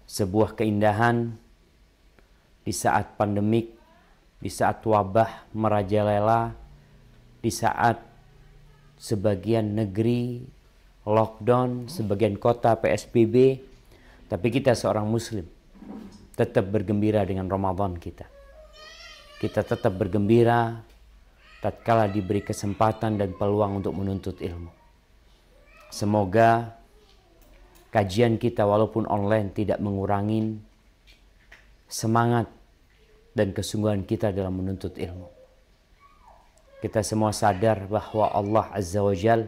sebuah keindahan di saat pandemik, di saat wabah merajalela, di saat sebagian negeri lockdown, sebagian kota PSBB, tapi kita seorang muslim tetap bergembira dengan Ramadan kita. Kita tetap bergembira tatkala diberi kesempatan dan peluang untuk menuntut ilmu. Semoga kajian kita walaupun online tidak mengurangi semangat dan kesungguhan kita dalam menuntut ilmu. Kita semua sadar bahwa Allah Azza wa Jal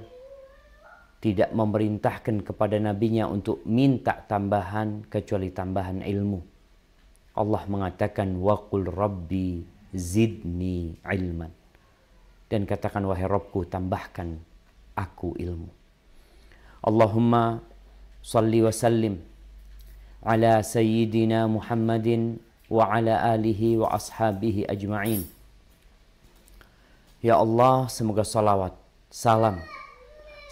tidak memerintahkan kepada nabinya untuk minta tambahan kecuali tambahan ilmu. Allah mengatakan waqul rabbi zidni ilman. Dan katakan wahai Rabbku tambahkan aku ilmu. Allahumma salli wa sallim ala sayyidina Muhammadin wa ala alihi wa ashabihi ajma'in. Ya Allah, semoga salawat, salam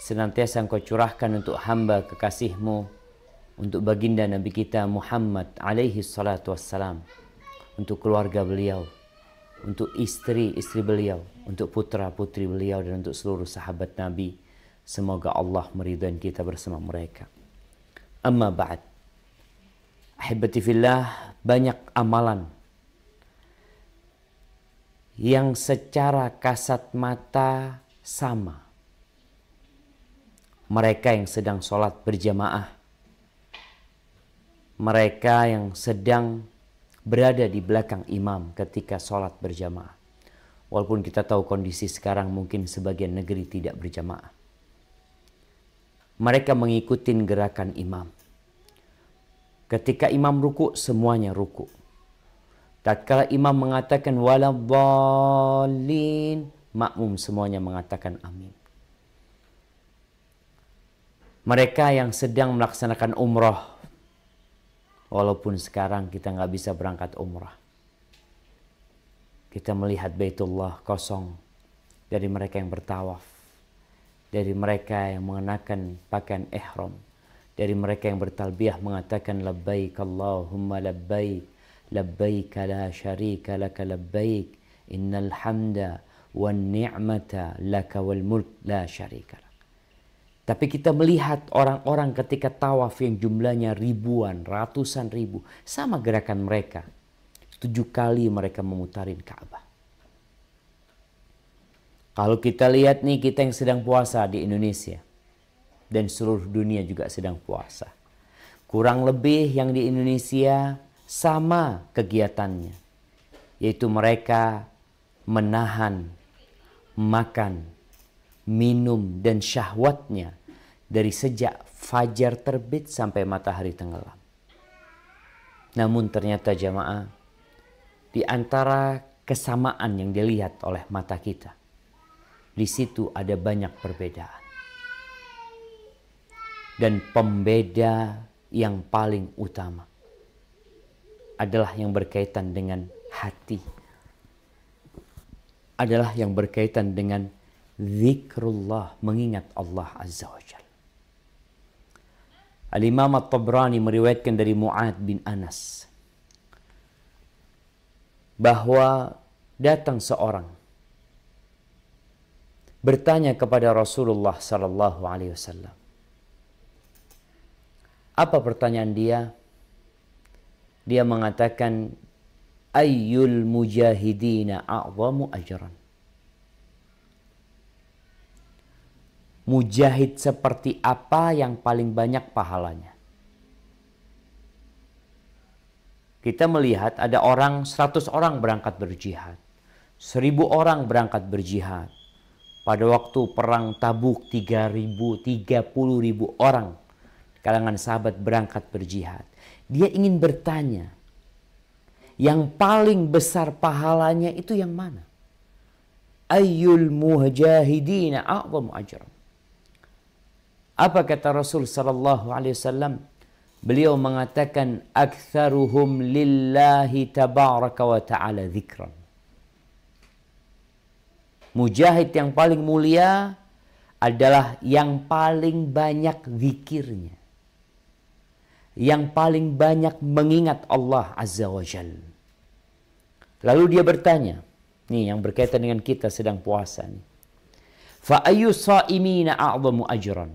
senantiasa Engkau curahkan untuk hamba kekasih-Mu, untuk baginda Nabi kita Muhammad alaihi salatu wassalam, untuk keluarga beliau, untuk istri-istri beliau, untuk putra-putri beliau, dan untuk seluruh sahabat Nabi. Semoga Allah meridhai kita bersama mereka. Amma ba'd. Ahibati fillah, banyak amalan yang secara kasat mata sama. Mereka yang sedang sholat berjamaah, mereka yang sedang berada di belakang imam ketika sholat berjamaah. Walaupun kita tahu kondisi sekarang mungkin sebagian negeri tidak berjamaah. Mereka mengikuti gerakan imam. Ketika imam ruku, semuanya ruku. Tatkala imam mengatakan waladhdallin, makmum semuanya mengatakan amin. Mereka yang sedang melaksanakan umrah, walaupun sekarang kita nggak bisa berangkat umrah, kita melihat Baitullah kosong dari mereka yang bertawaf, dari mereka yang mengenakan pakaian ihram, dari mereka yang bertalbiyah mengatakan labbaik Allahumma labbaik, labbaik la syarika laka labbaik, innal hamda wan ni'mata laka wal mulk la syarika lak. Tapi kita melihat orang-orang ketika tawaf yang jumlahnya ribuan, ratusan ribu, sama gerakan mereka. 7 kali mereka memutarin Ka'bah. Kalau kita lihat nih, kita yang sedang puasa di Indonesia dan seluruh dunia juga sedang puasa, kurang lebih yang di Indonesia sama kegiatannya, yaitu mereka menahan makan, minum dan syahwatnya dari sejak fajar terbit sampai matahari tenggelam. Namun ternyata jamaah, di antara kesamaan yang dilihat oleh mata kita, di situ ada banyak perbedaan. Dan pembeda yang paling utama adalah yang berkaitan dengan hati. Adalah yang berkaitan dengan zikrullah, mengingat Allah Azza wa Jalla. Al-Imam At-Tabrani meriwayatkan dari Mu'ad bin Anas bahwa datang seorang bertanya kepada Rasulullah sallallahu alaihi wasallam. Apa pertanyaan dia? Dia mengatakan, ayyul mujahidina a'zamu ajran. Mujahid seperti apa yang paling banyak pahalanya? Kita melihat ada orang, 100 orang berangkat berjihad, 1000 orang berangkat berjihad. Pada waktu perang Tabuk 30.000 orang kalangan sahabat berangkat berjihad. Dia ingin bertanya, yang paling besar pahalanya itu yang mana? Ayyul mujahidina a'zamu ajran. Apa kata Rasul sallallahu alaihi wasallam? Beliau mengatakan aktsaruhum lillahi tabaraka wa ta'ala dzikran. Mujahid yang paling mulia adalah yang paling banyak zikirnya. yang paling banyak mengingat Allah Azza wa Jal. Lalu dia bertanya, nih yang berkaitan dengan kita sedang puasa nih. Fa ayyu sha'imina a'zamu ajran.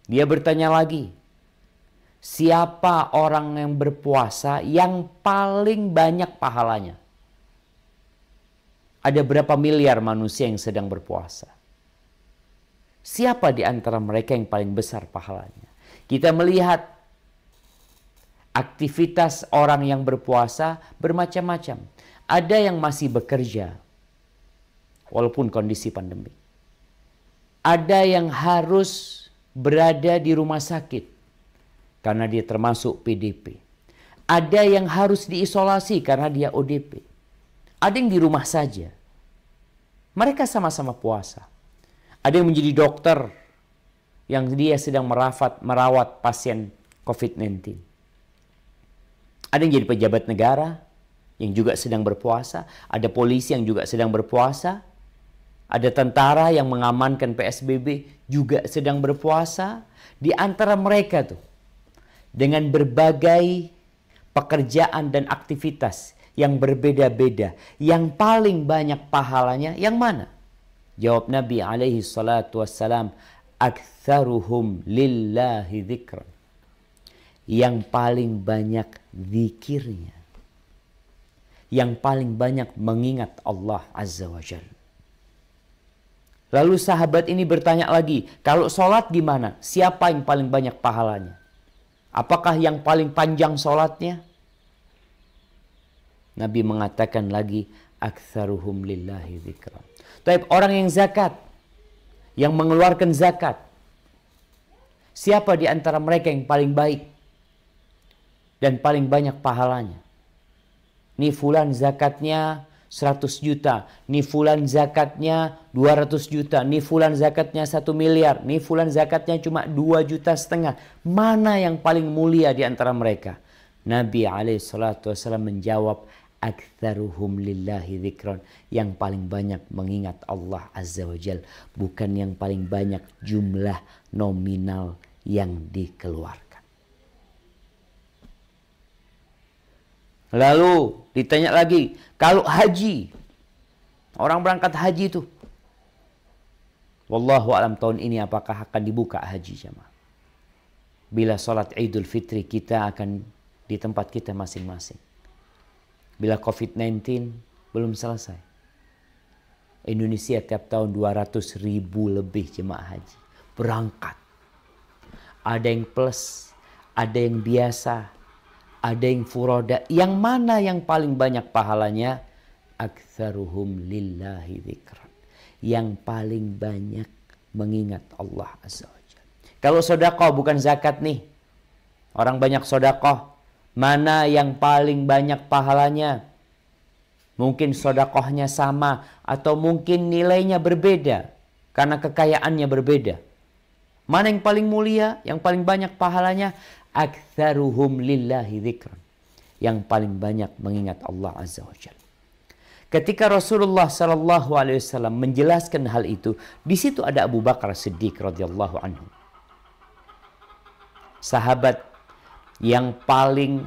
Dia bertanya lagi, siapa orang yang berpuasa yang paling banyak pahalanya? Ada berapa miliar manusia yang sedang berpuasa? Siapa di antara mereka yang paling besar pahalanya? Kita melihat aktivitas orang yang berpuasa bermacam-macam. Ada yang masih bekerja, walaupun kondisi pandemi. Ada yang harus berada di rumah sakit, karena dia termasuk PDP. Ada yang harus diisolasi karena dia ODP. Ada yang di rumah saja. Mereka sama-sama puasa. Ada yang menjadi dokter yang dia sedang merawat pasien COVID-19. Ada yang jadi pejabat negara yang juga sedang berpuasa. Ada polisi yang juga sedang berpuasa. Ada tentara yang mengamankan PSBB juga sedang berpuasa. Di antara mereka tuh, dengan berbagai pekerjaan dan aktivitas yang berbeda-beda, yang paling banyak pahalanya yang mana? Jawab Nabi alaihi salatu wassalam, aktsaruhum lillahi dzikran. Yang paling banyak zikirnya, yang paling banyak mengingat Allah Azza wa Jalla. Lalu sahabat ini bertanya lagi, kalau sholat gimana? Siapa yang paling banyak pahalanya? Apakah yang paling panjang sholatnya? Nabi mengatakan lagi, aktsaruhum lillahi dzikran. Tapi orang yang zakat, yang mengeluarkan zakat, siapa di antara mereka yang paling baik dan paling banyak pahalanya? Nih fulan zakatnya 100 juta, nih fulan zakatnya 200 juta, nih fulan zakatnya 1 miliar, nih fulan zakatnya cuma 2,5 juta. Mana yang paling mulia di antara mereka? Nabi SAW menjawab, aktsaruhum lillahi dzikran. Yang paling banyak mengingat Allah Azza wa Jal, bukan yang paling banyak jumlah nominal yang dikeluarkan. Lalu ditanya lagi, kalau haji, orang berangkat haji itu, wallahu alam tahun ini apakah akan dibuka haji jamaah? Bila sholat Idul Fitri kita akan di tempat kita masing-masing. Bila COVID-19 belum selesai. Indonesia tiap tahun 200.000 lebih jemaah haji berangkat. Ada yang plus, ada yang biasa, ada yang furoda. Yang mana yang paling banyak pahalanya? Aktsaruhum lillahi dzikran. Yang paling banyak mengingat Allah Azza wa Jalla. Kalau sedekah bukan zakat nih. Orang banyak sedekah. Mana yang paling banyak pahalanya? Mungkin sedekahnya sama atau mungkin nilainya berbeda karena kekayaannya berbeda. Mana yang paling mulia, yang paling banyak pahalanya? Aktsaruhum lillahi dzikran. Yang paling banyak mengingat Allah Azza wa Jalla. Ketika Rasulullah SAW menjelaskan hal itu, di situ ada Abu Bakar Siddiq radhiyallahu anhu. Sahabat yang paling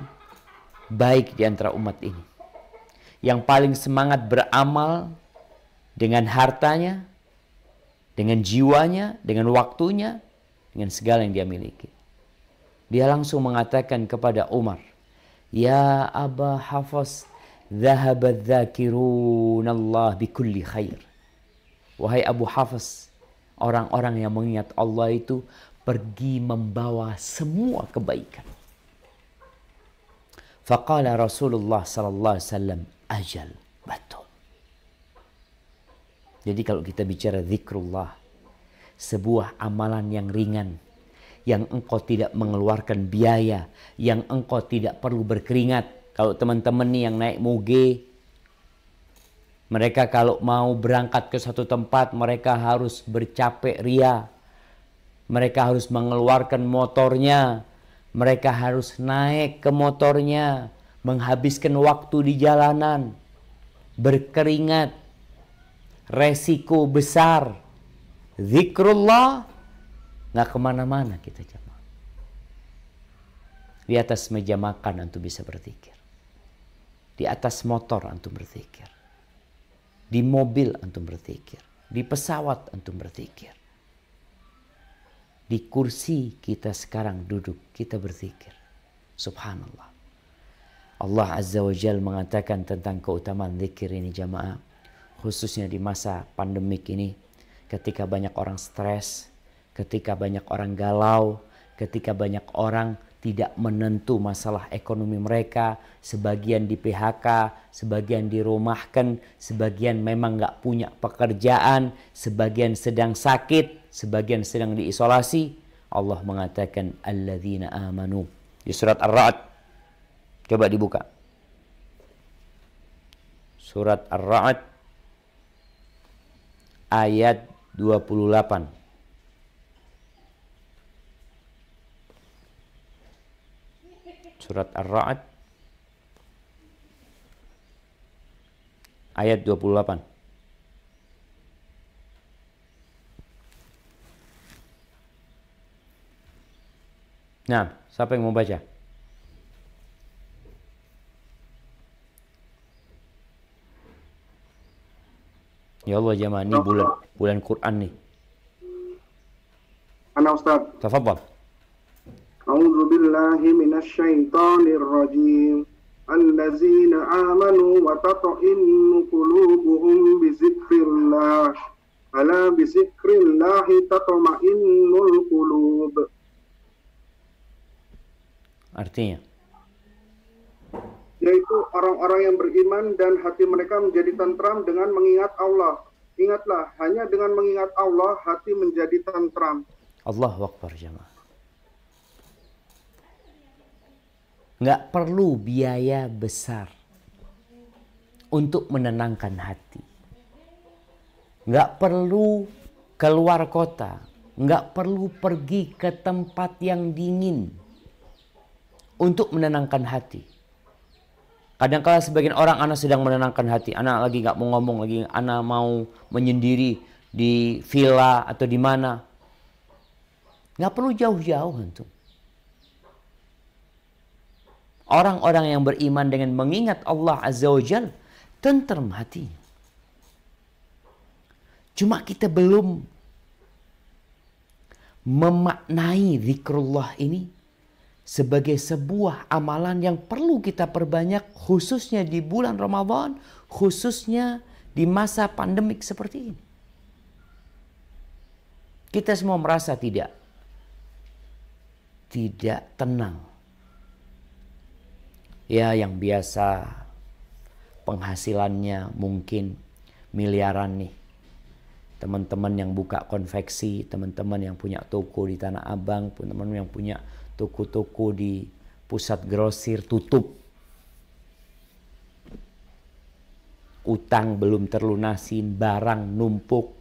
baik di antara umat ini. Yang paling semangat beramal dengan hartanya, dengan jiwanya, dengan waktunya, dengan segala yang dia miliki. Dia langsung mengatakan kepada Umar, ya Aba Hafs, dhahaba dzakirun Allah bikulli khair. Wahai Abu Hafs, orang-orang yang mengingat Allah itu pergi membawa semua kebaikan. Faqala Rasulullah sallallahu alaihi wasallam, ajal, betul. Jadi kalau kita bicara zikrullah, sebuah amalan yang ringan, yang engkau tidak mengeluarkan biaya, yang engkau tidak perlu berkeringat. Kalau teman-teman nih yang naik moge, mereka kalau mau berangkat ke satu tempat, mereka harus bercapek ria. Mereka harus mengeluarkan motornya. Mereka harus naik ke motornya, menghabiskan waktu di jalanan, berkeringat, resiko besar. Zikrullah, nggak kemana-mana kita jemaah. Di atas meja makan antum bisa berzikir. Di atas motor antum berzikir. Di mobil antum berzikir. Di pesawat antum berzikir. Di kursi kita sekarang duduk, kita berzikir. Subhanallah. Allah Azza wa Jal mengatakan tentang keutamaan zikir ini jamaah. Khususnya di masa pandemik ini. Ketika banyak orang stres. Ketika banyak orang galau. Ketika banyak orang tidak menentu masalah ekonomi mereka. Sebagian di PHK. Sebagian dirumahkan. Sebagian memang gak punya pekerjaan. Sebagian sedang sakit. Sebagian sedang diisolasi. Allah mengatakan alladzina amanu. Di surat Ar-Ra'd. Coba dibuka. Surat Ar-Ra'd. Ayat 28. Surat Ar-Ra'd. Ayat 28. Nah, siapa yang mau baca? Ya Allah jamaah, ini bulan Quran nih. Ana Ustaz. Tafadhal. A'udzu billahi minasy syaithanir rajim. Allazina amanu wa tata'innu qulubuhum bi dzikrillah. Ala bi dzikrillah tatma'innul qulub. Artinya? Yaitu orang-orang yang beriman dan hati mereka menjadi tentram dengan mengingat Allah. Ingatlah, hanya dengan mengingat Allah hati menjadi tentram. Allahu Akbar jamaah. Nggak perlu biaya besar untuk menenangkan hati. Nggak perlu keluar kota. Nggak perlu pergi ke tempat yang dingin untuk menenangkan hati. Kadang-kala sebagian orang, anak sedang menenangkan hati. Anak lagi nggak mau ngomong lagi. Anak mau menyendiri di villa atau di mana. Nggak perlu jauh-jauh antum. Orang-orang yang beriman dengan mengingat Allah Azza wa Jal, tentrem hatinya. Cuma kita belum memaknai zikrullah ini sebagai sebuah amalan yang perlu kita perbanyak, khususnya di bulan Ramadan, khususnya di masa pandemik seperti ini. Kita semua merasa tidak tenang. Ya, yang biasa penghasilannya mungkin miliaran nih. Teman-teman yang buka konveksi, teman-teman yang punya toko di Tanah Abang, teman-teman yang punya toko-toko di pusat grosir tutup. Utang belum terlunasin, barang numpuk,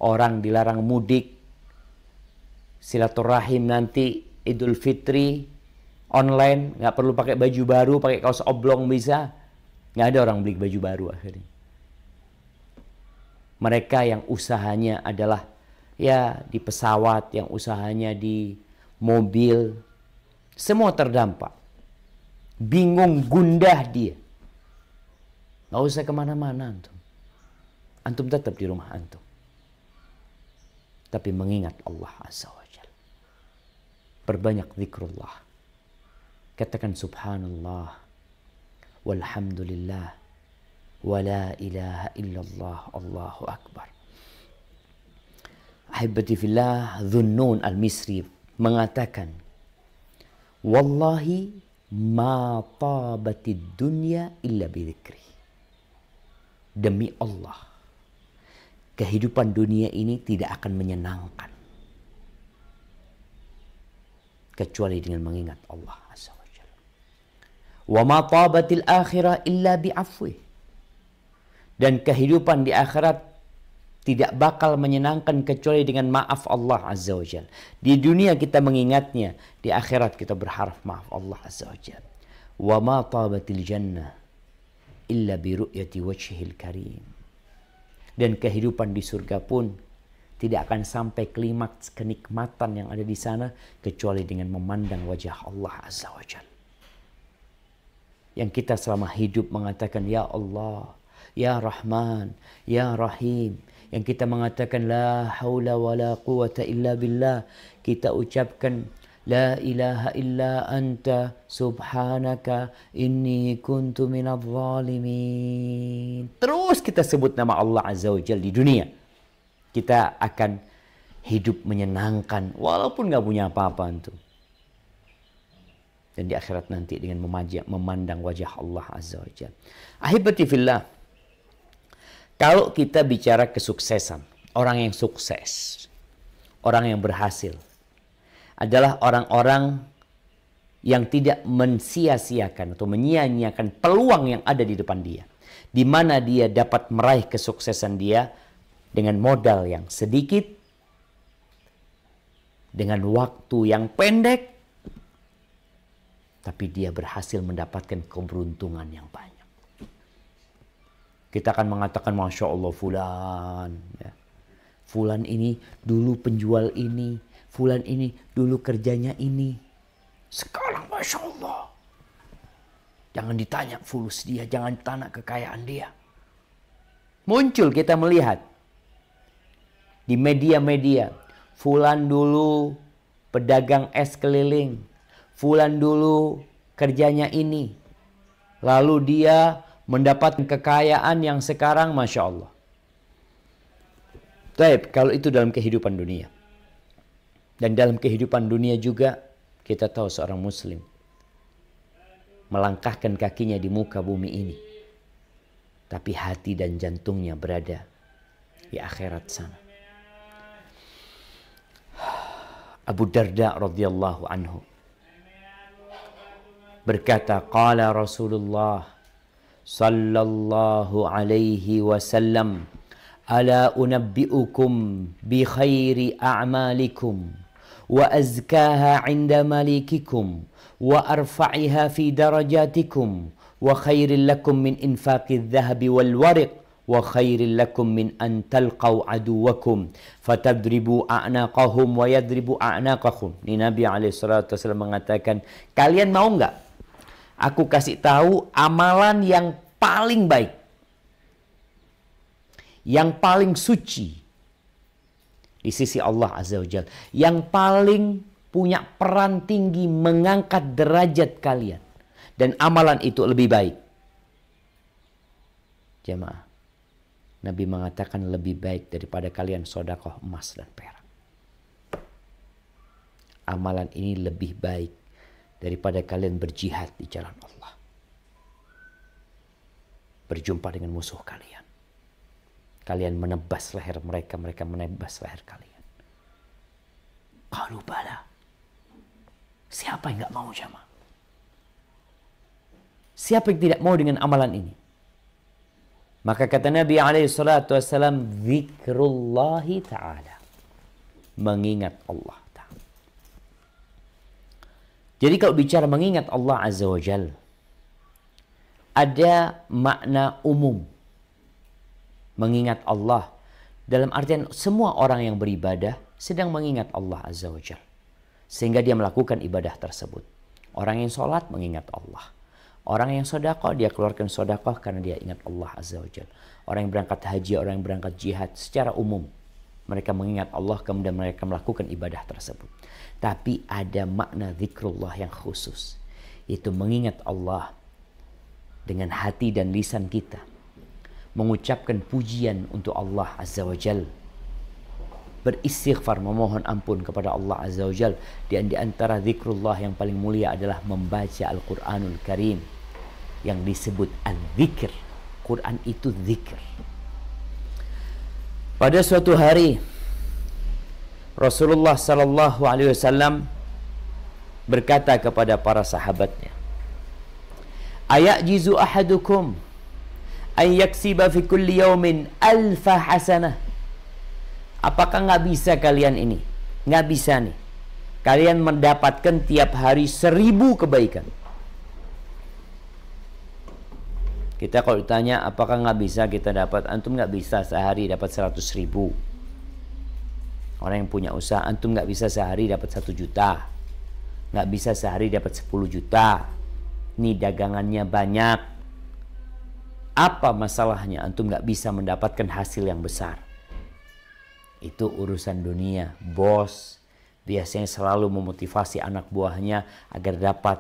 orang dilarang mudik. Silaturahim nanti Idul Fitri online, nggak perlu pakai baju baru, pakai kaos oblong bisa. Nggak ada orang beli baju baru akhirnya. Mereka yang usahanya adalah ya di pesawat, yang usahanya di mobil, semua terdampak. Bingung, gundah dia. Nggak usah kemana-mana antum. Antum tetap di rumah antum. Tapi mengingat Allah Azza wa Jalla. Perbanyak zikrullah. Katakan subhanallah, walhamdulillah, wa la ilaha illallah, Allahu Akbar. Ahibati fillah, Dhunnun al-Misri mengatakan, wallahi ma tabatid dunya illa bidzikri. Demi Allah, kehidupan dunia ini tidak akan menyenangkan kecuali dengan mengingat Allah Azza wa Jalla. Wa ma tabatil akhirah illa bi'afwih. Dan kehidupan di akhirat tidak bakal menyenangkan kecuali dengan maaf Allah Azza wa Jalla. Di dunia kita mengingatnya, di akhirat kita berharap maaf Allah Azza wa Jalla. Wa ma tabatil jannah illa bi ru'yati wajhil karim. Dan kehidupan di surga pun tidak akan sampai klimaks kenikmatan yang ada di sana kecuali dengan memandang wajah Allah Azza wa Jalla. Yang kita selama hidup mengatakan ya Allah, ya Rahman, ya Rahim. Yang kita mengatakan la haula wa la quwata illa billah. Kita ucapkan la ilaha illa anta subhanaka inni kuntu minadh zalimin. Terus kita sebut nama Allah Azza wa Jalla di dunia. Kita akan hidup menyenangkan walaupun gak punya apa-apa antum. Dan di akhirat nanti dengan memandang wajah Allah Azza wa Jalla. Ahibati fillah, kalau kita bicara kesuksesan, orang yang sukses, orang yang berhasil, adalah orang-orang yang tidak mensia-siakan atau menyia-nyiakan peluang yang ada di depan dia. Di mana dia dapat meraih kesuksesan dia dengan modal yang sedikit, dengan waktu yang pendek, tapi dia berhasil mendapatkan keberuntungan yang banyak. Kita akan mengatakan Masya Allah fulan. Ya. Fulan ini dulu penjual ini. Fulan ini dulu kerjanya ini. Sekarang Masya Allah. Jangan ditanya fulus dia. Jangan ditanya kekayaan dia. Muncul kita melihat. Di media-media. Fulan dulu pedagang es keliling. Fulan dulu kerjanya ini. Lalu dia mendapatkan kekayaan yang sekarang Masya Allah. Baik, kalau itu dalam kehidupan dunia. Dan dalam kehidupan dunia juga kita tahu seorang muslim melangkahkan kakinya di muka bumi ini. Tapi hati dan jantungnya berada di akhirat sana. Abu Darda radhiyallahu anhu berkata, qala Rasulullah sallallahu alaihi wasallam, ala unabbi'ukum bi khairi a'malikum wa azkaha 'inda malikikum wa arfa'iha fi darajatikum wa khairil lakum min infaqidh dhahabi wal wariq wa khairil lakum min an talqaw aduwakum fatadribu a'naqahum wa yadribu a'naqakum. Ini Nabi SAW mengatakan, kalian mau enggak aku kasih tahu amalan yang paling baik, yang paling suci di sisi Allah Azza wa Jalla, yang paling punya peran tinggi mengangkat derajat kalian, dan amalan itu lebih baik. Jemaah, Nabi mengatakan lebih baik daripada kalian sedekah emas dan perak. Amalan ini lebih baik daripada kalian berjihad di jalan Allah. Berjumpa dengan musuh kalian. Kalian menebas leher mereka, mereka menebas leher kalian. Qalu bala. Siapa yang gak mau jamaah? Siapa yang tidak mau dengan amalan ini? Maka kata Nabi SAW, zikrullahi ta'ala. Mengingat Allah. Jadi kalau bicara mengingat Allah Azza wa Jalla, ada makna umum. Mengingat Allah dalam artian semua orang yang beribadah sedang mengingat Allah Azza wa Jalla. Sehingga dia melakukan ibadah tersebut. Orang yang sholat mengingat Allah. Orang yang sedekah, dia keluarkan sedekah karena dia ingat Allah Azza wa Jalla. Orang yang berangkat haji, orang yang berangkat jihad, secara umum mereka mengingat Allah, kemudian mereka melakukan ibadah tersebut. Tapi ada makna zikrullah yang khusus. Itu mengingat Allah dengan hati dan lisan kita. Mengucapkan pujian untuk Allah Azza wa Jal. Beristighfar, memohon ampun kepada Allah Azza wa Jal. Di antara zikrullah yang paling mulia adalah membaca Al-Quranul Karim. Yang disebut al-zikr. Quran itu zikr. Pada suatu hari Rasulullah sallallahu alaihi wasallam berkata kepada para sahabatnya, ayajizu ahadukum an yaksiba fi kulli yawmin alfa hasanah. Apakah nggak bisa kalian ini? Nggak bisa nih. Kalian mendapatkan tiap hari 1000 kebaikan. Kita kalau ditanya apakah nggak bisa kita dapat, antum nggak bisa sehari dapat 100.000. Orang yang punya usaha, antum nggak bisa sehari dapat 1 juta. Nggak bisa sehari dapat 10 juta. Ini dagangannya banyak. Apa masalahnya antum nggak bisa mendapatkan hasil yang besar? Itu urusan dunia. Bos biasanya selalu memotivasi anak buahnya agar dapat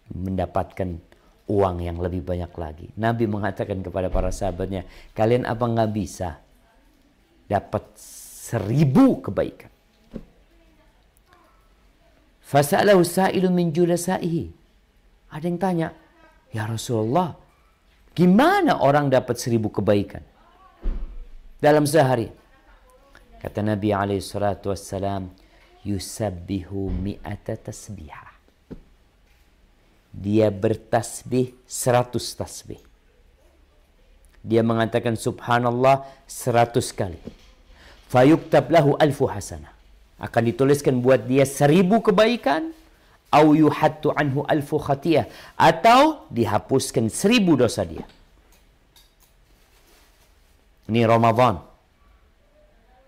mendapatkan uang yang lebih banyak lagi. Nabi mengatakan kepada para sahabatnya, kalian apa nggak bisa dapat 1000 kebaikan? Fasa'alahu sa'ilun min julasaihi. Ada yang tanya, ya Rasulullah, gimana orang dapat 1000 kebaikan dalam sehari? Kata Nabi SAW, yusabbihu mi'ata tasbihah. Dia bertasbih 100 tasbih. Dia mengatakan subhanallah 100 kali. Fayuktab lahu 1000 hasanah. Akan dituliskan buat dia 1000 kebaikan. Au yuhattu anhu 1000 khatiyah. Atau dihapuskan 1000 dosa dia. Ini Ramadan.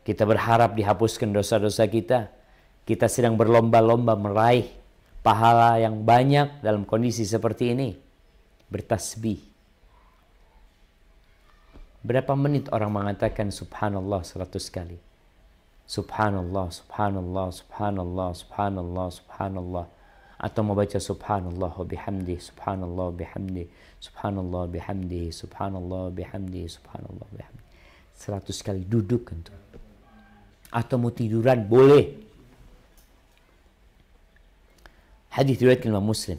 Kita berharap dihapuskan dosa-dosa kita. Kita sedang berlomba-lomba meraih pahala yang banyak dalam kondisi seperti ini. Bertasbih. Berapa menit orang mengatakan subhanallah 100 kali? Subhanallah, subhanallah, subhanallah, subhanallah, subhanallah. Atau membaca subhanallah wa bihamdi, subhanallah wa bihamdi, subhanallah wa bihamdi, subhanallah wa bihamdi, subhanallah wa bihamdi. 100 kali duduk kan tuh. Atau mau tiduran boleh. Hadis riwayat Imam Muslim.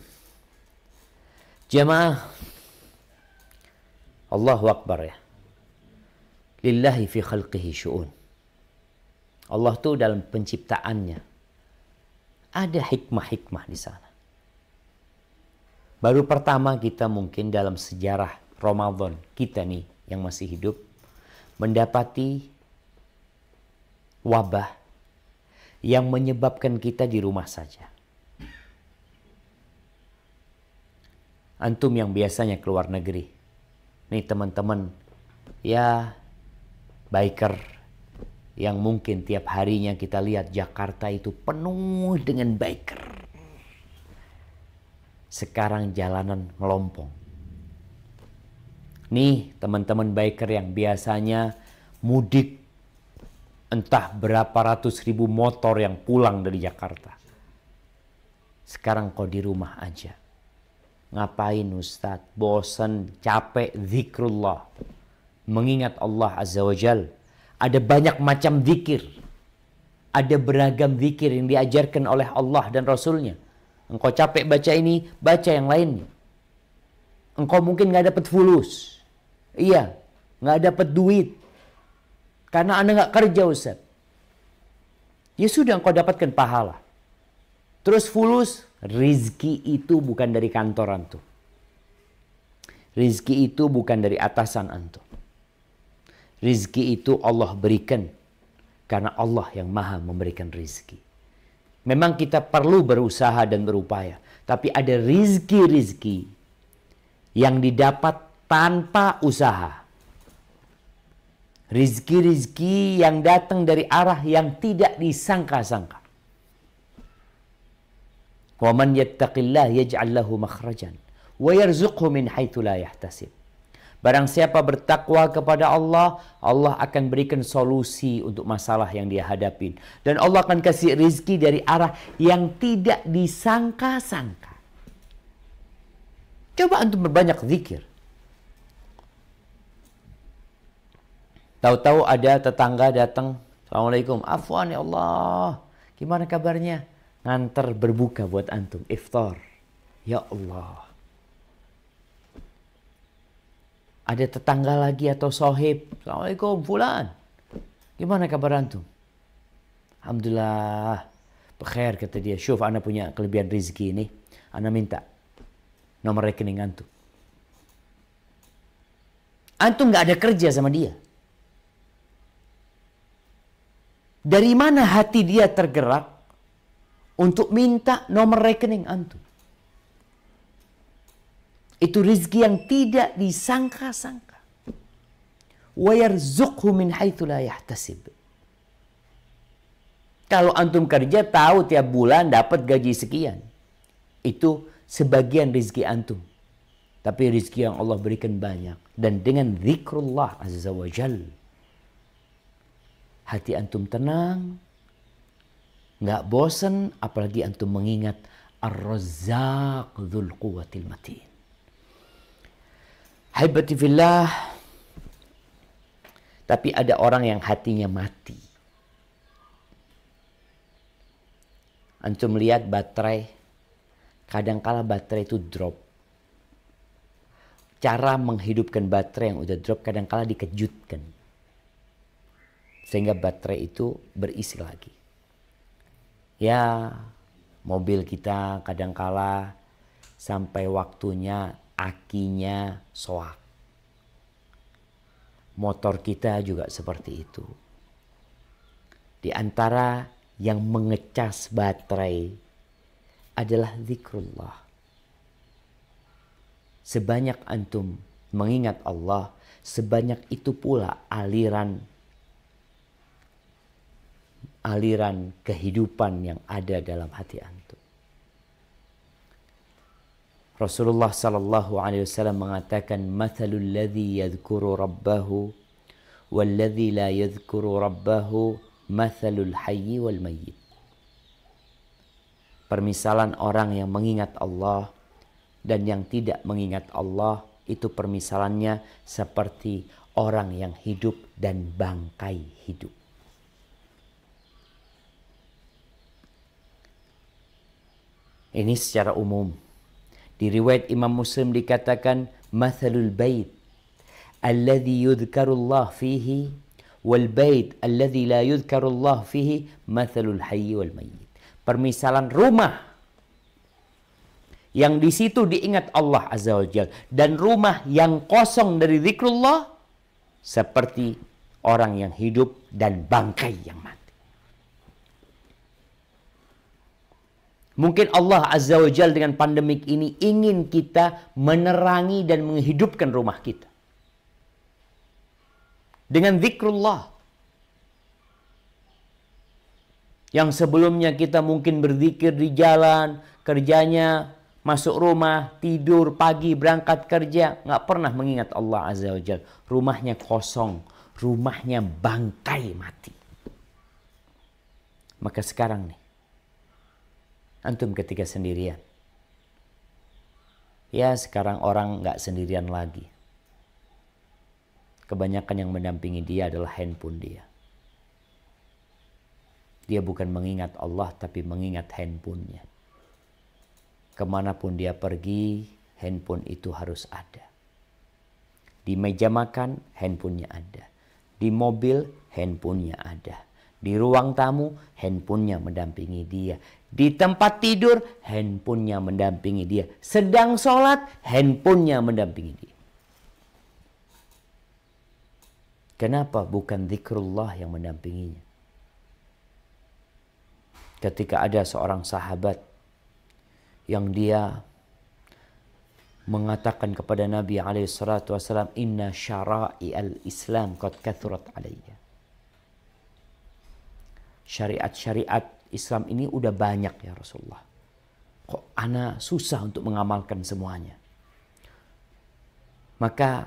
Jamaah, Allahu Akbar ya. Lillahi fi khalqihi syu'un. Allah tuh dalam penciptaannya ada hikmah-hikmah di sana. Baru pertama kita mungkin dalam sejarah Ramadan kita nih yang masih hidup mendapati wabah yang menyebabkan kita di rumah saja. Antum yang biasanya keluar negeri, nih teman-teman ya biker yang mungkin tiap harinya kita lihat Jakarta itu penuh dengan biker. Sekarang jalanan melompong. Nih teman-teman biker yang biasanya mudik entah berapa ratus ribu motor yang pulang dari Jakarta. Sekarang kok di rumah aja. Ngapain Ustadz? Bosan, capek, zikrullah. Mengingat Allah Azza wa Jal. Ada banyak macam zikir. Ada beragam zikir yang diajarkan oleh Allah dan Rasulnya. Engkau capek baca ini, baca yang lainnya. Engkau mungkin gak dapat fulus. Iya, gak dapat duit. Karena Anda gak kerja Ustaz. Ya sudah engkau dapatkan pahala. Terus fulus, rizki itu bukan dari kantor antum. Rizki itu bukan dari atasan antum. Rizki itu Allah berikan. Karena Allah yang maha memberikan rizki. Memang kita perlu berusaha dan berupaya. Tapi ada rizki-rizki yang didapat tanpa usaha. Rizki-rizki yang datang dari arah yang tidak disangka-sangka. وَمَنْ يَتَّقِ اللَّهِ يَجْعَلْ لَهُ مَخْرَجًا وَيَرْزُقْهُ مِنْ حَيْثُ لَا يَحْتَسِبْ. Barang siapa bertakwa kepada Allah, Allah akan berikan solusi untuk masalah yang dia hadapin. Dan Allah akan kasih rizki dari arah yang tidak disangka-sangka. Coba antum berbanyak zikir. Tahu-tahu ada tetangga datang, Assalamualaikum, afwan ya Allah, gimana kabarnya? Nganter berbuka buat antum, iftar. Ya Allah. Ada tetangga lagi atau sohib, Assalamualaikum fulan, gimana kabar antum? Alhamdulillah, bekhair kata dia. Syuf, ana punya kelebihan rezeki ini, ana minta nomor rekening antum. Antum nggak ada kerja sama dia. Dari mana hati dia tergerak untuk minta nomor rekening antum? Itu rizki yang tidak disangka-sangka. Wa yarzuqhu min haitsu la yahtasib. Kalau antum kerja tahu tiap bulan dapat gaji sekian. Itu sebagian rizki antum. Tapi rizki yang Allah berikan banyak. Dan dengan zikrullah azza wa jal, hati antum tenang, nggak bosan, apalagi antum mengingat Ar-Razzaq Dzul Quwwatil Matin. Haibati fillah. Tapi ada orang yang hatinya mati. Antum lihat baterai, kadangkala baterai itu drop. Cara menghidupkan baterai yang udah drop kadangkala dikejutkan. Sehingga baterai itu berisi lagi. Ya, mobil kita kadangkala sampai waktunya akinya soak. Motor kita juga seperti itu. Di antara yang mengecas baterai adalah zikrullah. Sebanyak antum mengingat Allah, sebanyak itu pula aliran kehidupan yang ada dalam hati antum. Rasulullah sallallahu alaihi wasallam mengatakan, "Mathalul ladzi yadhkuru rabbahu wal ladzi la yadhkuru rabbahu mathalul hayyi wal mayyit." Permisalan orang yang mengingat Allah dan yang tidak mengingat Allah itu permisalannya seperti orang yang hidup dan bangkai hidup. Ini secara umum. Di riwayat Imam Muslim dikatakan mathalul bait alladhi yudhkarullah fihi wal bait alladhi la yudhkarullah fihi mathalul hayy wal mayyit. Permisalan rumah yang di situ diingat Allah Azza wa Jalla dan rumah yang kosong dari zikrullah seperti orang yang hidup dan bangkai yang mati. Mungkin Allah Azza wa Jalla dengan pandemik ini ingin kita menerangi dan menghidupkan rumah kita dengan zikrullah. Yang sebelumnya kita mungkin berzikir di jalan, kerjanya, masuk rumah, tidur, pagi, berangkat kerja, nggak pernah mengingat Allah Azza wa Jalla. Rumahnya kosong, rumahnya bangkai mati. Maka sekarang nih, antum ketika sendirian. Ya sekarang orang nggak sendirian lagi. Kebanyakan yang mendampingi dia adalah handphone dia. Dia bukan mengingat Allah tapi mengingat handphonenya. Kemanapun dia pergi, handphone itu harus ada. Di meja makan, handphonenya ada. Di mobil, handphonenya ada. Di ruang tamu, handphonenya mendampingi dia. Di tempat tidur, handphonenya mendampingi dia. Sedang sholat, handphonenya mendampingi dia. Kenapa bukan zikrullah yang mendampinginya? Ketika ada seorang sahabat yang dia mengatakan kepada Nabi SAW, "Inna syara'i al-Islam qad kathurat alayya." Syariat-syariat Islam ini udah banyak ya Rasulullah. Kok ana susah untuk mengamalkan semuanya? Maka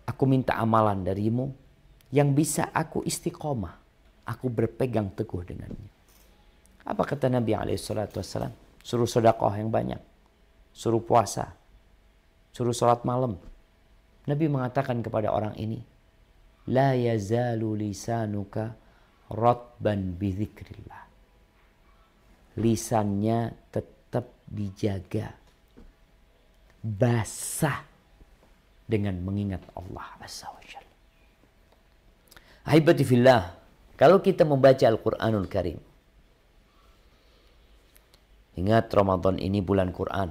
aku minta amalan darimu yang bisa aku istiqomah. Aku berpegang teguh dengannya. Apa kata Nabi SAW? Suruh sedekah yang banyak. Suruh puasa. Suruh sholat malam. Nabi mengatakan kepada orang ini, La yazalu lisanuka ratban bizikrillah. Lisannya tetap dijaga. Basah dengan mengingat Allah Azza wa Jalla. Ahibati fillah, kalau kita membaca Al-Quranul Karim, ingat Ramadan ini bulan Quran.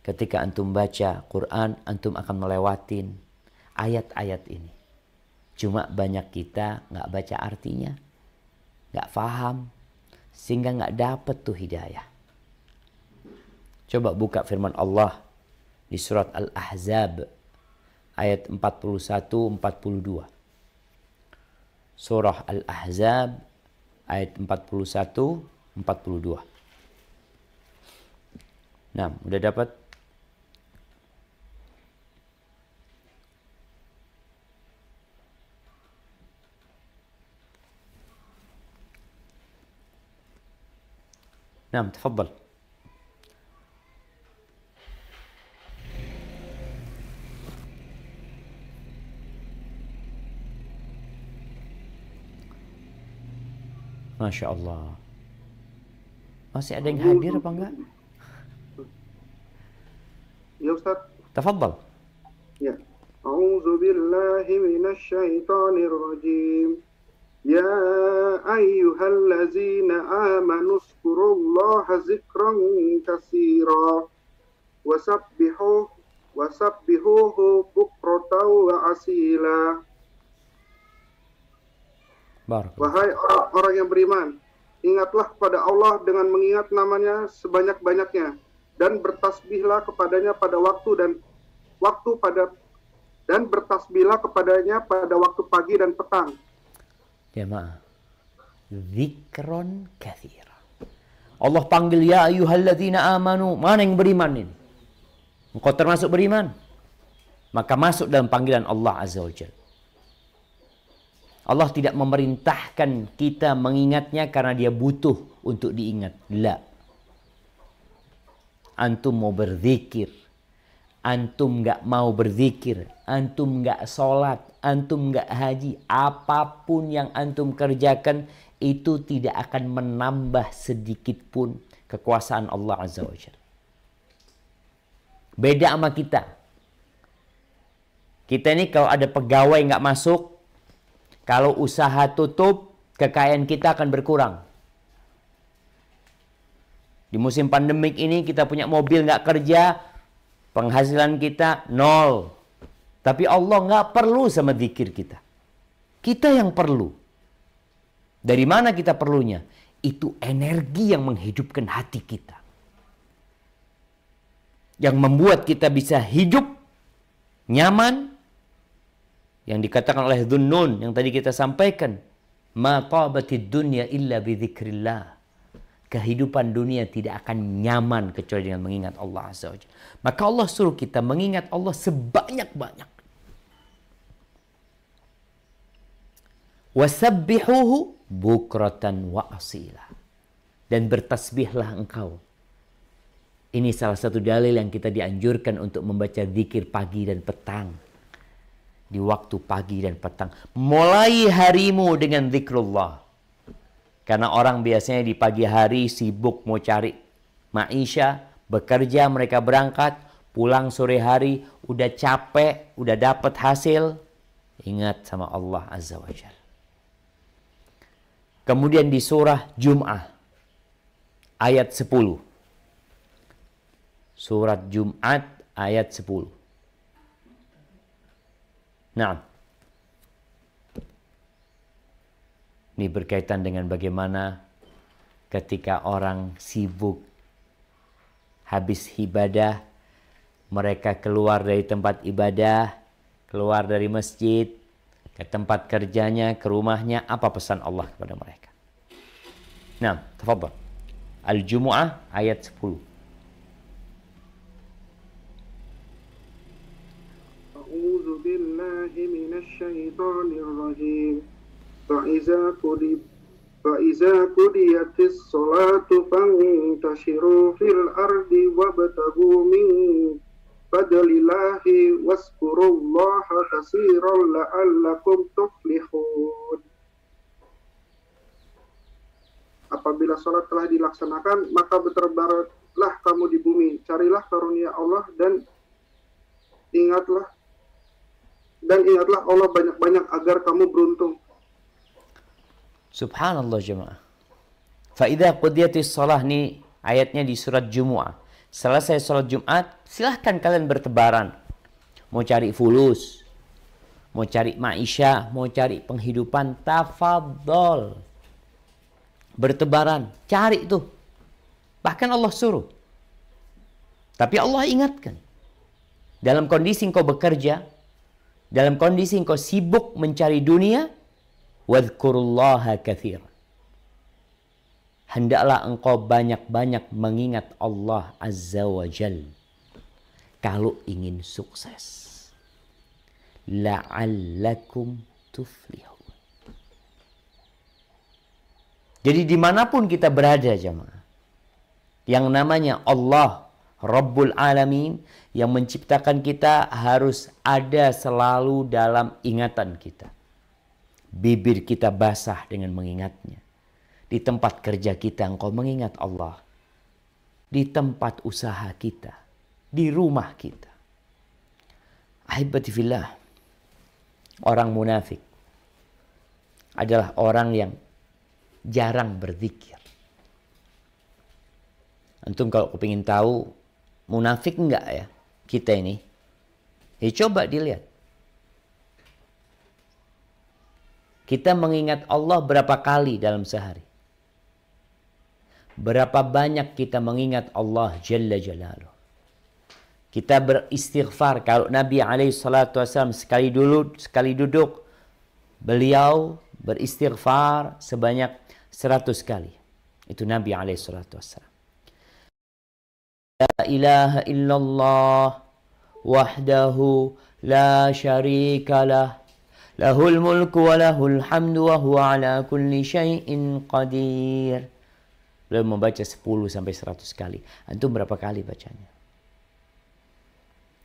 Ketika antum baca Quran, antum akan melewatin ayat-ayat ini. Cuma banyak kita nggak baca artinya, nggak paham, sehingga nggak dapet tuh hidayah. Coba buka firman Allah di surat Al-Ahzab ayat 41-42. Surah Al-Ahzab ayat 41, 42. Nah, udah dapat? Nah, tafadhal. Masya Allah. Masih ada yang hadir apa enggak? Ya Ustaz. Tafadhal. Ya. A'udzu billahi minasy syaithanir rajim. Ya ayyuhallazina amanu zkurullaha zikran katsira wasabbihuhu bukratan wa asila. Wahai orang-orang yang beriman, ingatlah kepada Allah dengan mengingat namanya sebanyak-banyaknya, dan bertasbihlah kepadanya pada bertasbihlah kepadanya pada waktu pagi dan petang. Jamaah, zikron katsira. Allah panggil ya ayyuhalladzina amanu. Mana yang beriman ini? Engkau termasuk beriman, maka masuk dalam panggilan Allah Azza wa Jalla. Allah tidak memerintahkan kita mengingatnya karena dia butuh untuk diingat. La. Antum mau berzikir, antum nggak mau berzikir, antum nggak sholat, antum nggak haji, apapun yang antum kerjakan itu tidak akan menambah sedikit pun kekuasaan Allah Azza wa Jalla. Beda sama kita. Kita ini kalau ada pegawai nggak masuk, kalau usaha tutup, kekayaan kita akan berkurang. Di musim pandemik ini kita punya mobil nggak kerja, penghasilan kita nol. Tapi Allah nggak perlu sama zikir kita. Kita yang perlu. Dari mana kita perlunya? Itu energi yang menghidupkan hati kita. Yang membuat kita bisa hidup nyaman. Yang dikatakan oleh Dhunnun yang tadi kita sampaikan. Ma tabatid dunya illa bidzikrillah. Kehidupan dunia tidak akan nyaman kecuali dengan mengingat Allah Azza wa Jalla. Maka Allah suruh kita mengingat Allah sebanyak-banyak. Wasabbihuhu bukratan wa asila. Dan bertasbihlah engkau. Ini salah satu dalil yang kita dianjurkan untuk membaca zikir pagi dan petang. Di waktu pagi dan petang. Mulai harimu dengan zikrullah. Karena orang biasanya di pagi hari sibuk mau cari maisha, bekerja, mereka berangkat, pulang sore hari, udah capek, udah dapat hasil, ingat sama Allah Azza wa Jalla. Kemudian di surah Jum'ah, ayat 10. Surat Jum'at, ayat 10. Nah, ini berkaitan dengan bagaimana ketika orang sibuk habis ibadah, mereka keluar dari tempat ibadah, keluar dari masjid, ke tempat kerjanya, ke rumahnya, apa pesan Allah kepada mereka? Nah, tafadhal. Al-Jumu'ah ayat 10. A'udzu billahi minasy syaithanir rajim. فإذا قضيت الصلاة فانتشروا في الأرض وابتغوا من فضل الله واذكروا الله كثيرا لعلكم تفلحون. Apabila salat telah dilaksanakan, maka bertebaranlah kamu di bumi, carilah karunia Allah dan ingatlah Allah banyak-banyak agar kamu beruntung. Subhanallah jemaah. Fa'idha qudiyatis salah, nih ayatnya di surat Jumu'ah. Selesai salat Jumat, silahkan kalian bertebaran. Mau cari fulus, mau cari maisha, mau cari penghidupan, tafadhol. Bertebaran, cari itu. Bahkan Allah suruh. Tapi Allah ingatkan. Dalam kondisi engkau bekerja, dalam kondisi engkau sibuk mencari dunia, wadhkurullaha katsira. hendaklah engkau banyak-banyak mengingat Allah Azza wa Jal kalau ingin sukses. La'allakum tuflihun. Jadi dimanapun kita berada jemaah, yang namanya Allah Rabbul Alamin yang menciptakan kita harus ada selalu dalam ingatan kita. Bibir kita basah dengan mengingatnya. Di tempat kerja kita engkau mengingat Allah. Di tempat usaha kita. Di rumah kita. Ahibati fillah. Orang munafik adalah orang yang jarang berzikir. Antum kalau kepingin tahu munafik enggak ya kita ini, ya coba dilihat. Kita mengingat Allah berapa kali dalam sehari? Berapa banyak kita mengingat Allah Jalla Jalaluh? Kita beristighfar. Kalau Nabi SAW sekali duduk, beliau beristighfar sebanyak 100 kali. Itu Nabi SAW. La ilaha illallah wahdahu la syarika lah. Lahul mulku wa lahul hamdu wa huwa ala kulli syai'in qadir. Beliau membaca 10 sampai 100 kali. Antum berapa kali bacanya?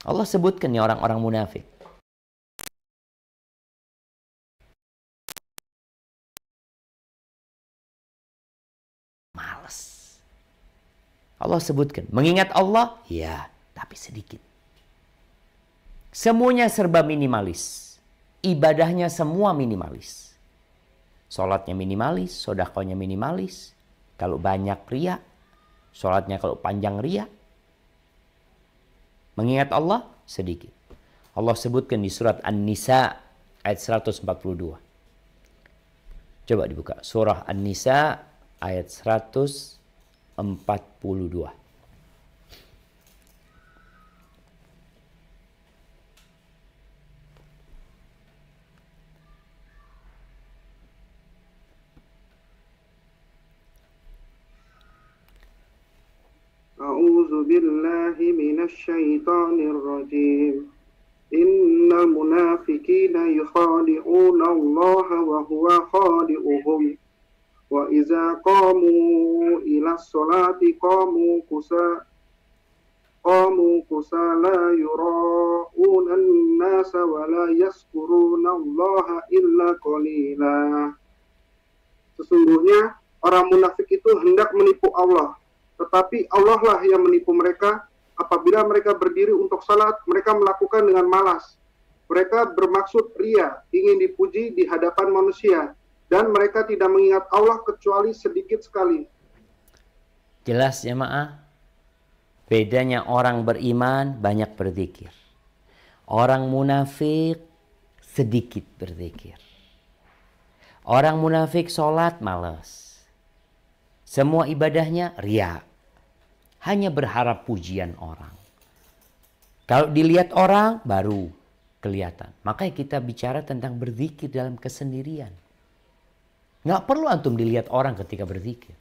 Allah sebutkan nih orang-orang munafik. Males. Allah sebutkan. Mengingat Allah? Ya, tapi sedikit. Semuanya serba minimalis. Ibadahnya semua minimalis. Sholatnya minimalis, sedekahnya minimalis. Kalau banyak riya, sholatnya kalau panjang riya. Mengingat Allah sedikit. Allah sebutkan di surat An-Nisa ayat 142. Coba dibuka. Surah An-Nisa ayat 142. A'udzu billahi minasy syaithanir rajim. Innal munafiqina yukhadi'una Allah wa huwa khadi'uhum. Wa idza qamu ila sholati qamu kusala yura'una an-nasa wa la yazkuruna Allah illa qalila. Sesungguhnya orang munafik itu hendak menipu Allah, tetapi Allah lah yang menipu mereka. Apabila mereka berdiri untuk salat, mereka melakukan dengan malas. Mereka bermaksud ria, ingin dipuji di hadapan manusia. Dan mereka tidak mengingat Allah kecuali sedikit sekali. Jelas jemaah? Bedanya orang beriman banyak berzikir. Orang munafik sedikit berzikir. Orang munafik sholat malas. Semua ibadahnya ria. Hanya berharap pujian orang. Kalau dilihat orang baru kelihatan. Makanya kita bicara tentang berzikir dalam kesendirian. Nggak perlu antum dilihat orang ketika berzikir.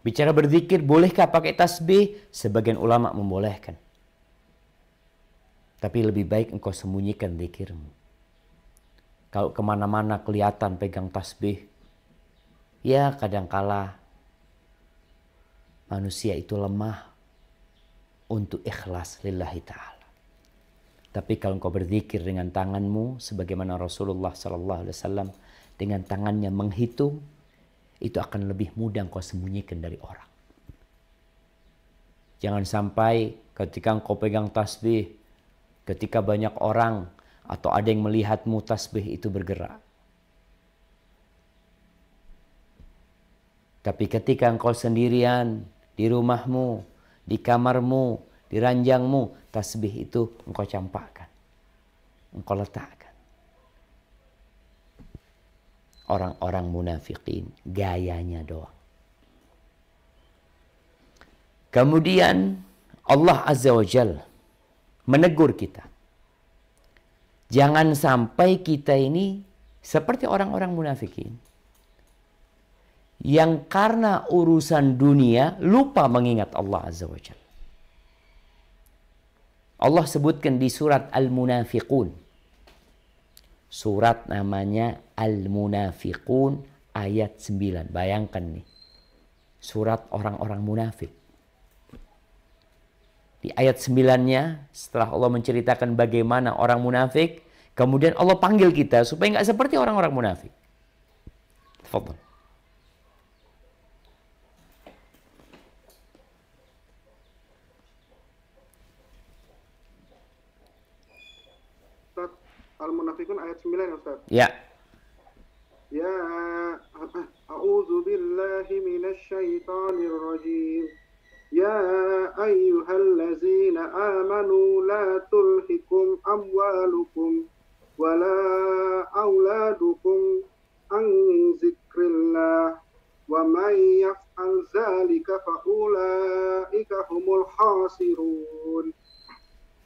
Bicara berzikir, bolehkah pakai tasbih? Sebagian ulama membolehkan. Tapi lebih baik engkau sembunyikan zikirmu. Kalau kemana-mana kelihatan pegang tasbih, ya kadangkala manusia itu lemah untuk ikhlas lillahi ta'ala. Tapi kalau engkau berzikir dengan tanganmu, sebagaimana Rasulullah SAW dengan tangannya menghitung, itu akan lebih mudah engkau sembunyikan dari orang. Jangan sampai ketika engkau pegang tasbih, ketika banyak orang atau ada yang melihatmu tasbih itu bergerak. Tapi ketika engkau sendirian di rumahmu, di kamarmu, di ranjangmu, tasbih itu engkau campakkan. Engkau letakkan. Orang-orang munafikin gayanya doang. Kemudian Allah Azza wa Jalla menegur kita. Jangan sampai kita ini seperti orang-orang munafikin. yang karena urusan dunia lupa mengingat Allah Azza wa Jalla. Allah sebutkan di surat Al-Munafiqun. Surat namanya Al-Munafiqun ayat 9. Bayangkan nih. Surat orang-orang munafik. Di ayat 9-nya setelah Allah menceritakan bagaimana orang munafik, kemudian Allah panggil kita supaya nggak seperti orang-orang munafik. Tafadhal. Al-Munafiqun ayat 9 Ustaz. Ya. Ya, a'udzu billahi minasy syaithanir rajim. Ya ayyuhallazina amanu la tulhikum amwalukum wala auladukum an zikrillah wa may yaf'al dzalika faulaika humul khasirun.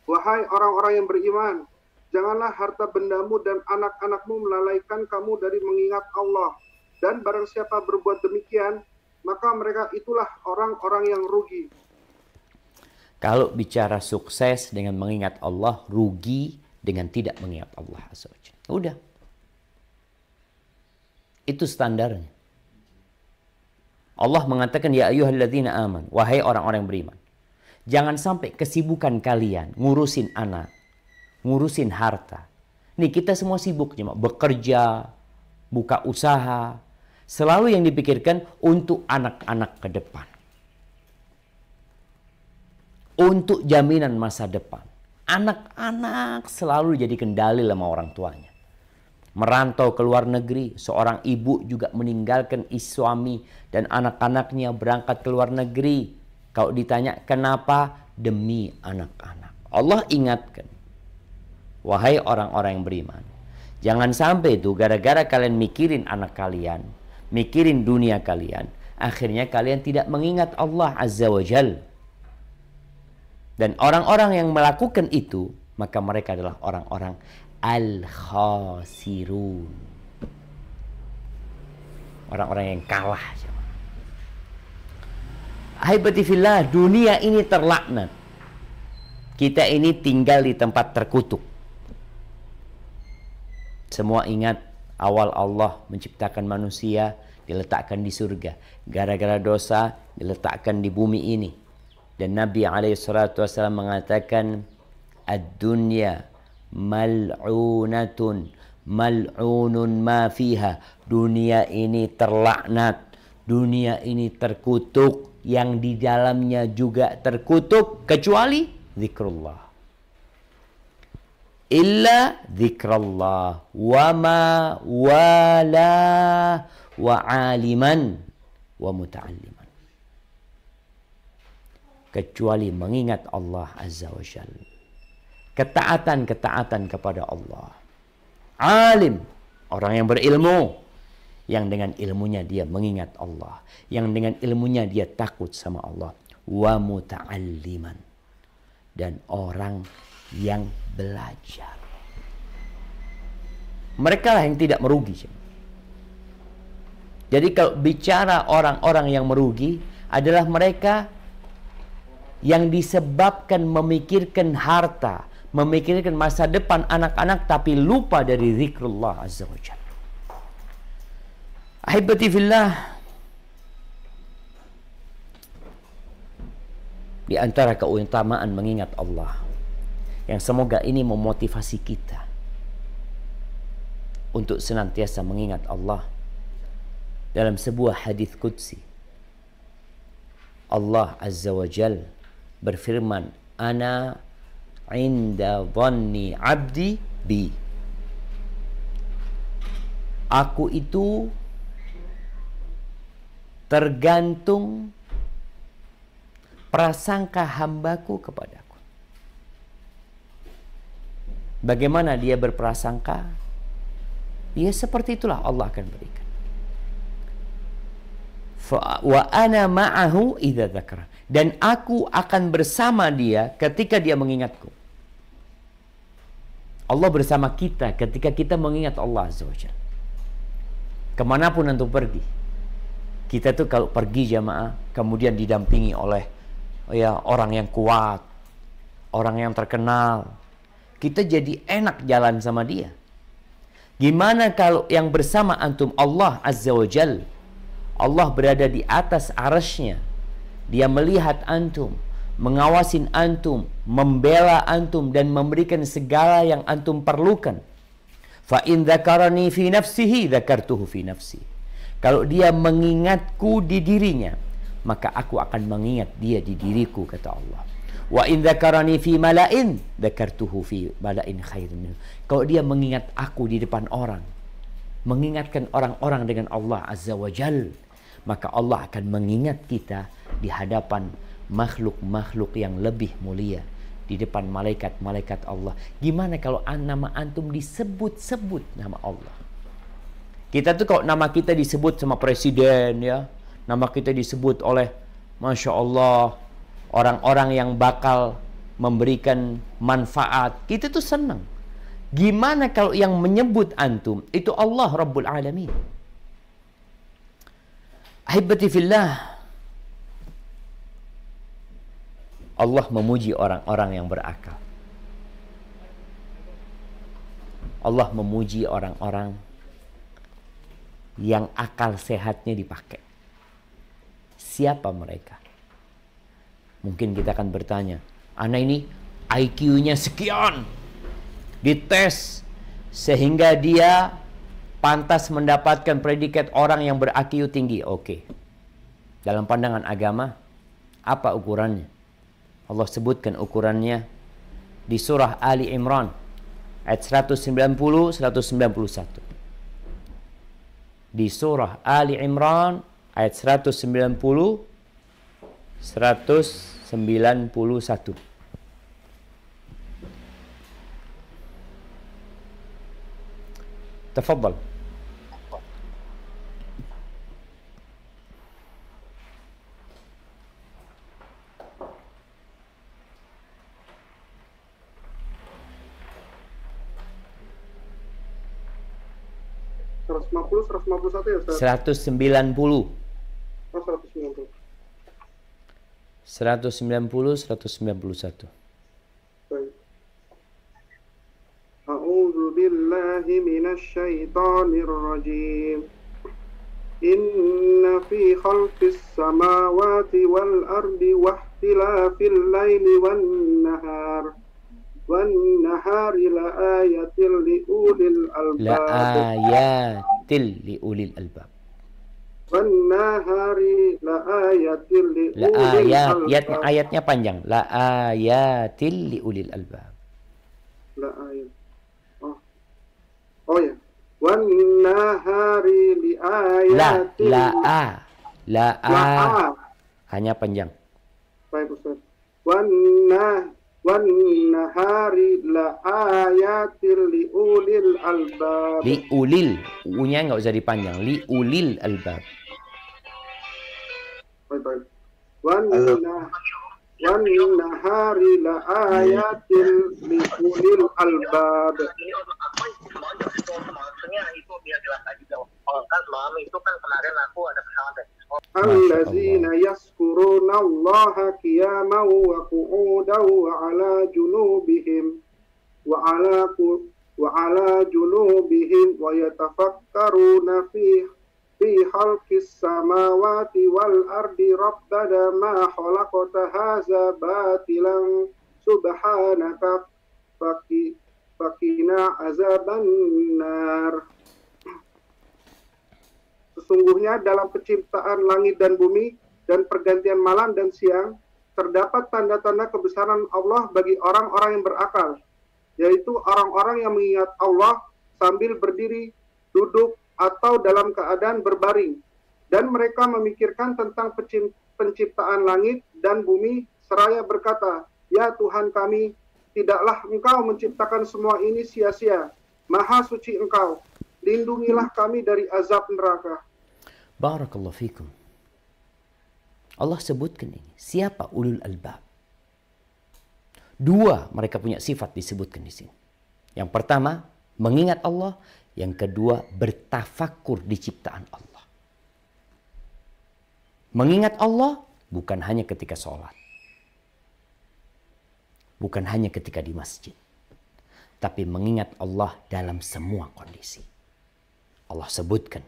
Wahai orang-orang yang beriman, janganlah harta bendamu dan anak-anakmu melalaikan kamu dari mengingat Allah. Dan barang siapa berbuat demikian, maka mereka itulah orang-orang yang rugi. Kalau bicara sukses dengan mengingat Allah, rugi dengan tidak mengingat Allah Azza wa Jalla. Udah. Itu standarnya. Allah mengatakan, ya ayyuhalladzina aman, wahai orang-orang yang beriman. Jangan sampai kesibukan kalian ngurusin anak, ngurusin harta. Nih kita semua sibuk cuma bekerja, buka usaha. Selalu yang dipikirkan untuk anak-anak ke depan. Untuk jaminan masa depan. Anak-anak selalu jadi kendali sama orang tuanya. Merantau ke luar negeri, seorang ibu juga meninggalkan suami dan anak-anaknya berangkat ke luar negeri. Kalau ditanya kenapa? Demi anak-anak. Allah ingatkan. Wahai orang-orang yang beriman, jangan sampai itu gara-gara kalian mikirin anak kalian, mikirin dunia kalian, akhirnya kalian tidak mengingat Allah Azza wa Jal. Dan orang-orang yang melakukan itu, maka mereka adalah orang-orang al-khasirun. Orang-orang yang kalah. Haibati fillah, dunia ini terlaknat. Kita ini tinggal di tempat terkutuk. Semua ingat awal Allah menciptakan manusia, diletakkan di surga. Gara-gara dosa diletakkan di bumi ini. Dan Nabi SAW mengatakan, ad-dunya mal'unatun mal'unun ma fiha. Dunia ini terlaknat, dunia ini terkutuk, yang di dalamnya juga terkutuk kecuali zikrullah. Illa zikrullah wa ma wala wa aliman wa muta'alliman. Kecuali mengingat Allah Azza wa Jalla. Ketaatan-ketaatan kepada Allah. Alim, orang yang berilmu, yang dengan ilmunya dia mengingat Allah, yang dengan ilmunya dia takut sama Allah. Wa muta'alliman, dan orang yang belajar. Mereka lah yang tidak merugi. Jadi kalau bicara orang-orang yang merugi adalah mereka yang disebabkan memikirkan harta, memikirkan masa depan anak-anak, tapi lupa dari zikrullah Azza wa Jalla. Ahibati fillah, di antara keutamaan mengingat Allah, yang semoga ini memotivasi kita untuk senantiasa mengingat Allah. Dalam sebuah hadis qudsi, Allah Azza wa Jalla berfirman, ana inda dhanni abdi bi. Aku itu tergantung prasangka hambaku kepadaku. Bagaimana dia berprasangka? Ya seperti itulah Allah akan berikan. Wa ana ma'ahu idza dzakara. Dan aku akan bersama dia ketika dia mengingatku. Allah bersama kita ketika kita mengingat Allah Azza wa Jalla. Kemanapun antum pergi, Kita tuh kalau pergi jamaah, kemudian didampingi oleh orang yang kuat, orang yang terkenal, kita jadi enak jalan sama dia. Gimana kalau yang bersama antum Allah Azza wa Jal? Allah berada di atas arasy-Nya. Dia melihat antum, mengawasin antum, membela antum, dan memberikan segala yang antum perlukan. Fa in dzakarani fi nafsihi dzakartuhu fi nafsi. Kalau dia mengingatku di dirinya, maka aku akan mengingat dia di diriku, kata Allah. Wa in dzakarani fi mala'in dzakartuhu fi mala'in khairin minhu. Kalau dia mengingat aku di depan orang, mengingatkan orang-orang dengan Allah Azza wa Jal, maka Allah akan mengingat kita di hadapan makhluk-makhluk yang lebih mulia, di depan malaikat-malaikat Allah. Gimana kalau nama antum disebut-sebut nama Allah? Kita tuh kalau nama kita disebut sama presiden ya, nama kita disebut oleh Masya Allah orang-orang yang bakal memberikan manfaat, kita tuh senang. Gimana kalau yang menyebut antum itu Allah Rabbul Alamin? Ahibati fillah, Allah memuji orang-orang yang berakal. Allah memuji orang-orang yang akal sehatnya dipakai. Siapa mereka? Mungkin kita akan bertanya, anak ini IQ-nya sekian, dites sehingga dia pantas mendapatkan predikat orang yang ber-IQ tinggi. Oke. Dalam pandangan agama, apa ukurannya? Allah sebutkan ukurannya di surah Ali Imran ayat 190-191. Di surah Ali Imran ayat 190-191. Tafadhal. Satu 151 ya Ustaz? 190. Oh, 190. 190-191. Baik. A'udzu billahi minasy syaithanir rajim. Inna fi khalqis samawati wal ardi wa ikhtilafil laili wan nahari la ayatil li ulil albab. La ayatil li ulil albab. Wan nahari la ayatil li La ulil ayat, albab. ayatnya panjang. La ayatil li ulil albab. La ayat. Oh ya. Wan nahari li ayatil. La hanya panjang. Baik Ustaz. Wan nahari la ayatil li ulil albab. Li ulil, u-nya enggak usah dipanjang. Li ulil albab. Baik. Wan nahari la ayatil li ulil albab. Maksudnya itu biar jelas aja dong. Kan malam itu kan kemarin aku ada pesawat. Allazina yazkuruna Allaha qiyaman wa qu'udan wa ala junubihim wa ala junubihim wa yatafakkaruna fi khalqis samawati wal ardi rabbana ma khalaqta hadza batilan subhanaka fakina azaban nar. Sesungguhnya dalam penciptaan langit dan bumi dan pergantian malam dan siang terdapat tanda-tanda kebesaran Allah bagi orang-orang yang berakal, yaitu orang-orang yang mengingat Allah sambil berdiri, duduk, atau dalam keadaan berbaring, dan mereka memikirkan tentang penciptaan langit dan bumi seraya berkata, ya Tuhan kami, tidaklah Engkau menciptakan semua ini sia-sia. Maha suci Engkau. Lindungilah kami dari azab neraka. Barakallahu fikum. Allah sebutkan ini. Siapa ulul albab? Dua mereka punya sifat disebutkan di sini. Yang pertama, mengingat Allah. Yang kedua, bertafakur di ciptaan Allah. Mengingat Allah bukan hanya ketika sholat. Bukan hanya ketika di masjid. Tapi mengingat Allah dalam semua kondisi. Allah sebutkan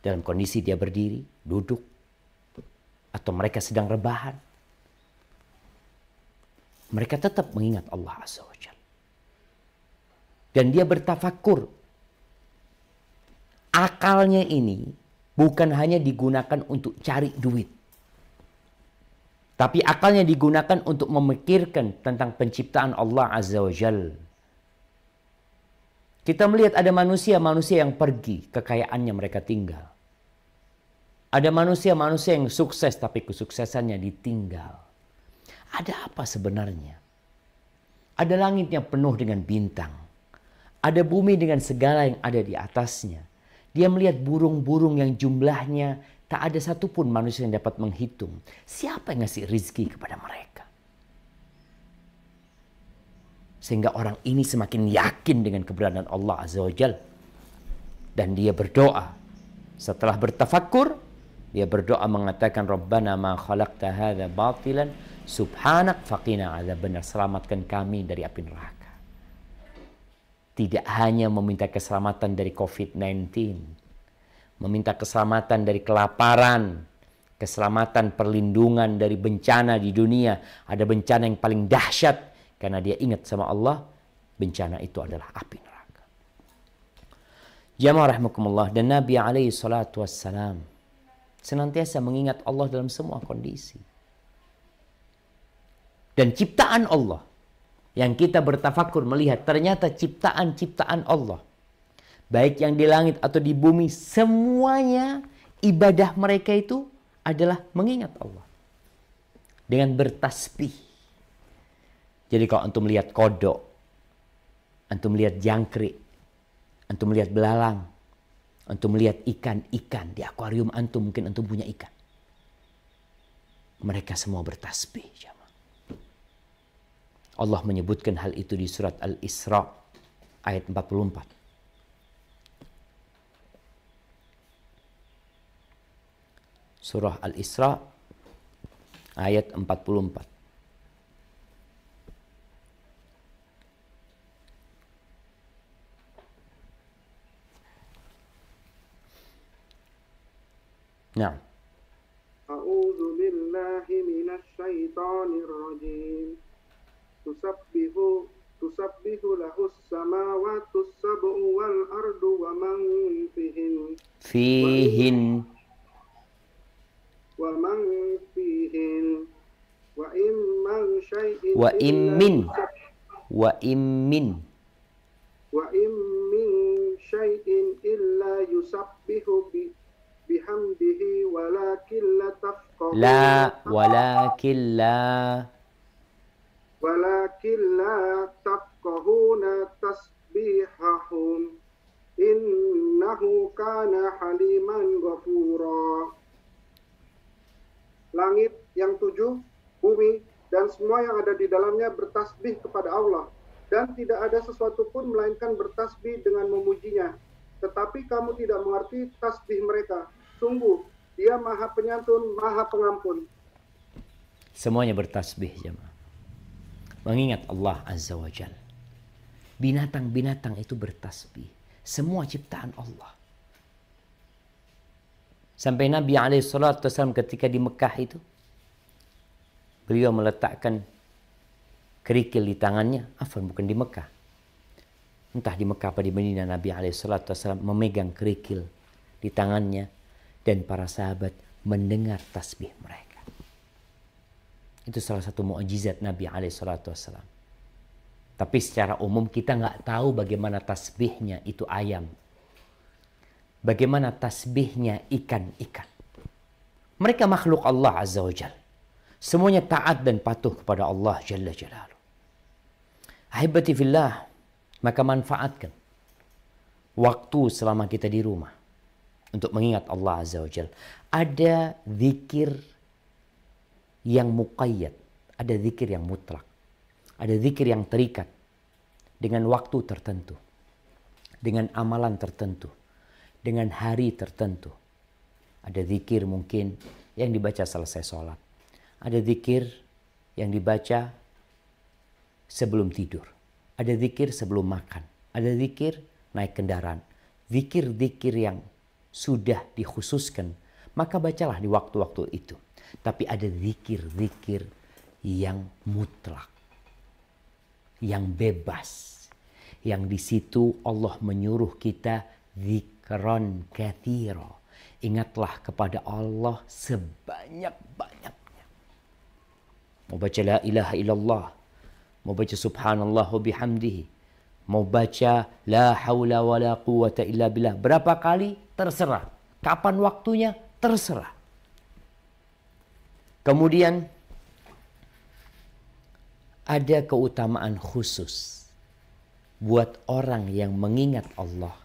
dalam kondisi dia berdiri, duduk, atau mereka sedang rebahan. Mereka tetap mengingat Allah Azza wa Jalla. Dan dia bertafakur. Akalnya ini bukan hanya digunakan untuk cari duit. Tapi akalnya digunakan untuk memikirkan tentang penciptaan Allah Azza wa Jalla. Kita melihat ada manusia-manusia yang pergi, kekayaannya mereka tinggal. Ada manusia-manusia yang sukses tapi kesuksesannya ditinggal. Ada apa sebenarnya? Ada langit yang penuh dengan bintang. Ada bumi dengan segala yang ada di atasnya. Dia melihat burung-burung yang jumlahnya tak ada satupun manusia yang dapat menghitung. Siapa yang ngasih rizki kepada mereka? Sehingga orang ini semakin yakin dengan keberadaan Allah Azza wa Jalla. Dan dia berdoa. Setelah bertafakkur, dia berdoa mengatakan, Rabbana ma khalaqta hadza batilan subhanak faqina adzabannar. Selamatkan kami dari api neraka. Tidak hanya meminta keselamatan dari COVID-19. Meminta keselamatan dari kelaparan. Keselamatan perlindungan dari bencana di dunia. Ada bencana yang paling dahsyat. Karena dia ingat sama Allah. Bencana itu adalah api neraka. Jamaah rahimakumullah. Dan Nabi alaihi salatu wassalam senantiasa mengingat Allah dalam semua kondisi. Dan ciptaan Allah yang kita bertafakur melihat ternyata ciptaan-ciptaan Allah, baik yang di langit atau di bumi, semuanya ibadah mereka itu adalah mengingat Allah dengan bertasbih. Jadi kalau antum melihat kodok, antum melihat jangkrik, antum melihat belalang, antum melihat ikan-ikan di akuarium antum, mungkin antum punya ikan. Mereka semua bertasbih. Allah menyebutkan hal itu di surat Al-Isra ayat 44. Surah Al-Isra ayat 44. Nah. A'udzu billahi minasy syaithanir rajim. Tusabbihu lahus samawati sab'u wal ardu wa man fihin. Fihin. Wa man fihin. Wa imman syai'in. Wa immin. Wa immin. Wa immin syai'in illa yusabbihu bihamdihi walakin la tafqahuna. Walakin la tafqahuna tasbihahum innahu kana haliman ghafura. Langit yang 7, bumi dan semua yang ada di dalamnya bertasbih kepada Allah, dan tidak ada sesuatu pun melainkan bertasbih dengan memujinya. Tetapi kamu tidak mengerti tasbih mereka. Sungguh dia Maha Penyantun, Maha Pengampun. Semuanya bertasbih, jemaah. Mengingat Allah Azza wa Jalla. Binatang-binatang itu bertasbih. Semua ciptaan Allah. Sampai Nabi SAW ketika di Mekah itu, beliau meletakkan kerikil di tangannya. Bukan di Mekah. Entah di Mekah apa di Madinah, Nabi SAW memegang kerikil di tangannya. Dan para sahabat mendengar tasbih mereka. Itu salah satu mukjizat Nabi SAW. Tapi secara umum kita nggak tahu bagaimana tasbihnya itu ayam. Bagaimana tasbihnya ikan-ikan. Mereka makhluk Allah Azza wa Jalla. Semuanya taat dan patuh kepada Allah Jalla Jalaluh. Ahibati fillah, maka manfaatkan waktu selama kita di rumah untuk mengingat Allah Azza wa Jalla. Ada zikir yang muqayyad, ada zikir yang mutlak, ada zikir yang terikat dengan waktu tertentu, dengan amalan tertentu, dengan hari tertentu. Ada zikir mungkin yang dibaca selesai sholat. Ada zikir yang dibaca sebelum tidur. Ada zikir sebelum makan. Ada zikir naik kendaraan. Zikir-zikir yang sudah dikhususkan, maka bacalah di waktu-waktu itu. Tapi ada zikir-zikir yang mutlak, yang bebas, yang di situ Allah menyuruh kita zikran katsira. Ingatlah kepada Allah sebanyak-banyaknya. Mau baca la ilaha illallah, mau baca subhanallah wa bihamdihi, mau baca la haula wa la quwata illa billah. Berapa kali? Terserah. Kapan waktunya? Terserah. Kemudian ada keutamaan khusus buat orang yang mengingat Allah